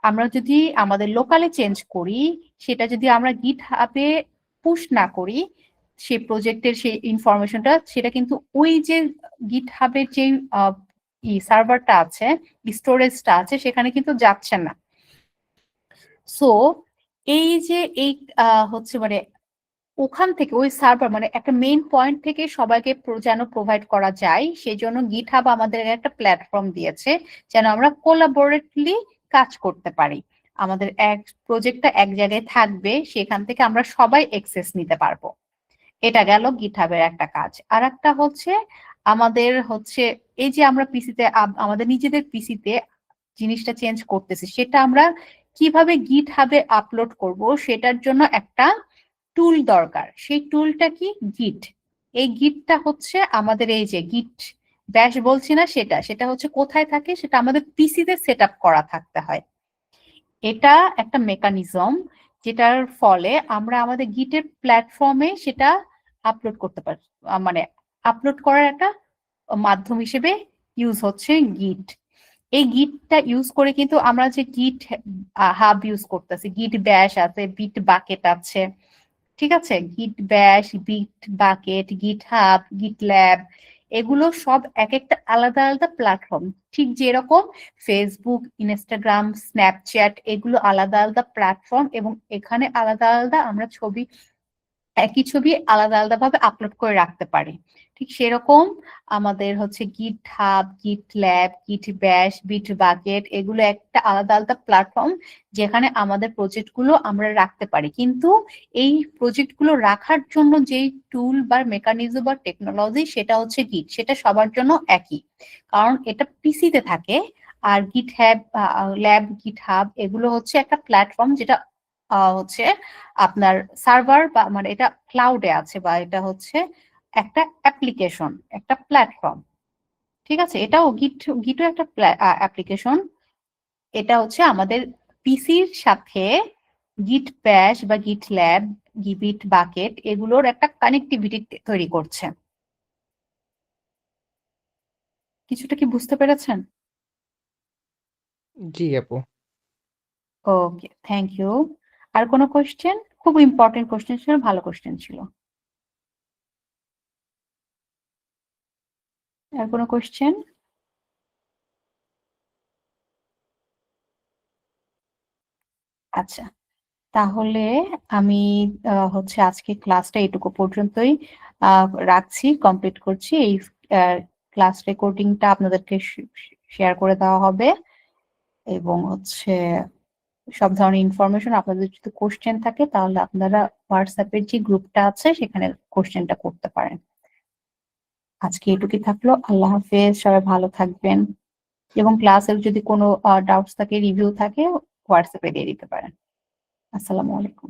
আমরা যদি আমাদের লোকালে চেঞ্জ করি, সেটা যদি আমরা গিটহাবে পুশ না করি, সেই প্রজেক্টের সেই ইনফরমেশনটা, সেটা কিন্তু ওই যে গিটহাবের যে সার্ভারটা আছে, স্টোরেজটা আছে, সেখানে কিন্তু যাচ্ছে না। সো এই যে এই হচ্ছে মানে ওখান থেকে ওই সার্ভার মানে একটা মেইন পয়েন্ট থেকে সবাইকে যেন প্রোভাইড করা যায়, সেই জন্য গিটহাব আমাদের একটা প্ল্যাটফর্ম দিয়েছে, যেন আমরা কোলাবোরেটলি কাজ করতে পারি। আমাদের এক প্রজেক্টটা এক জায়গায় থাকবে, সেখান থেকে আমরা সবাই অ্যাক্সেস নিতে পারবো। এটা গেল গিটহাবের একটা কাজ। আর একটা হচ্ছে আমাদের হচ্ছে এই যে আমরা পিসিতে আমাদের নিজেদের পিসিতে জিনিসটা চেঞ্জ করতেছি, সেটা আমরা কিভাবে গিটহাবে আপলোড করব, সেটার জন্য একটা টুল দরকার। সেই টুলটা কি? গিট। এই গিটটা হচ্ছে আমাদের এই যে গিট ব্যাশ বলছি না, সেটা হচ্ছে কোথায় থাকে, সেটা আমাদের পিসিতে সেট আপ করা থাকতে হয়। এটা একটা মেকানিজম, যেটার ফলে আমরা আমাদের গিটের প্ল্যাটফর্মে সেটা আপলোড করতে পারি, মানে আপলোড করার একটা মাধ্যম হিসেবে ইউজ হচ্ছে গিট। এই গিটটা ইউজ করে কিন্তু আমরা যে গিট হাব ইউজ করতেছি, গিট ব্যাশ আছে, বিট বাকেট আছে, ঠিক আছে, গিট ব্যাশ, বিট বাকেট, গিট হাব, গিট ল্যাব, এগুলো সব এক একটা আলাদা আলাদা প্ল্যাটফর্ম। ঠিক যেরকম ফেসবুক, ইনস্টাগ্রাম, স্ন্যাপচ্যাট এগুলো আলাদা আলাদা প্ল্যাটফর্ম, এবং এখানে আলাদা আলাদা আমরা একই ছবি আলাদা আলাদা ভাবে আপলোড করে রাখতে পারি। ঠিক সেরকম আমাদের হচ্ছে গিট হাব, গিট ল্যাব, গিট ব্যাশ, বিট বাকেট এগুলো একটা আলাদা আলাদা প্ল্যাটফর্ম যেখানে আমাদের প্রজেক্ট গুলো আমরা রাখতে পারি। কিন্তু এই প্রজেক্ট গুলো রাখার জন্য যেই টুল বা মেকানিজম বা টেকনোলজি সেটা হচ্ছে গিট, সেটা সবার জন্য একই, কারণ এটা পিসিতে থাকে। আর গিট হ্যাব, ল্যাব, গিট হাব এগুলো হচ্ছে একটা প্ল্যাটফর্ম যেটা হচ্ছে আপনার সার্ভার বা মানে এটা ক্লাউডে আছে, বা এটা হচ্ছে একটা অ্যাপ্লিকেশন, একটা প্ল্যাটফর্ম, ঠিক আছে। এটাও গিটও একটা অ্যাপ্লিকেশন। এটা হচ্ছে আমাদের পিসির সাথে গিট ব্যাশ বা গিট ল্যাব, গিট বাকেট এগুলোর একটা কানেক্টিভিটি তৈরি করছে। কিছুটা কি বুঝতে পেরেছেন? জি আপু। ওকে, থ্যাংক ইউ। আর কোনো কোশ্চেন? খুব ইম্পর্টেন্ট কোশ্চেন ছিল, ভালো কোশ্চেন ছিল। আর কোনো কোশ্চেন? আচ্ছা, তাহলে আমি হচ্ছে আজকে ক্লাসটা এটুকু পর্যন্তই রাখছি, কমপ্লিট করছি। এই ক্লাস রেকর্ডিংটা আপনাদেরকে শেয়ার করে দেওয়া হবে, এবং হচ্ছে সব ধরনের ইনফরমেশন, আপনাদের যদি কোশ্চেন থাকে তাহলে আপনারা হোয়াটসঅ্যাপের যে গ্রুপটা আছে সেখানে কোশ্চেনটা করতে পারেন। আজকে এটুকুই থাকলো। আল্লাহ হাফেজ, সবাই ভালো থাকবেন, এবং ক্লাসের যদি কোনো ডাউটস থাকে, রিভিউ থাকে, হোয়াটসঅ্যাপে দিয়ে দিতে পারেন। আসসালামু আলাইকুম।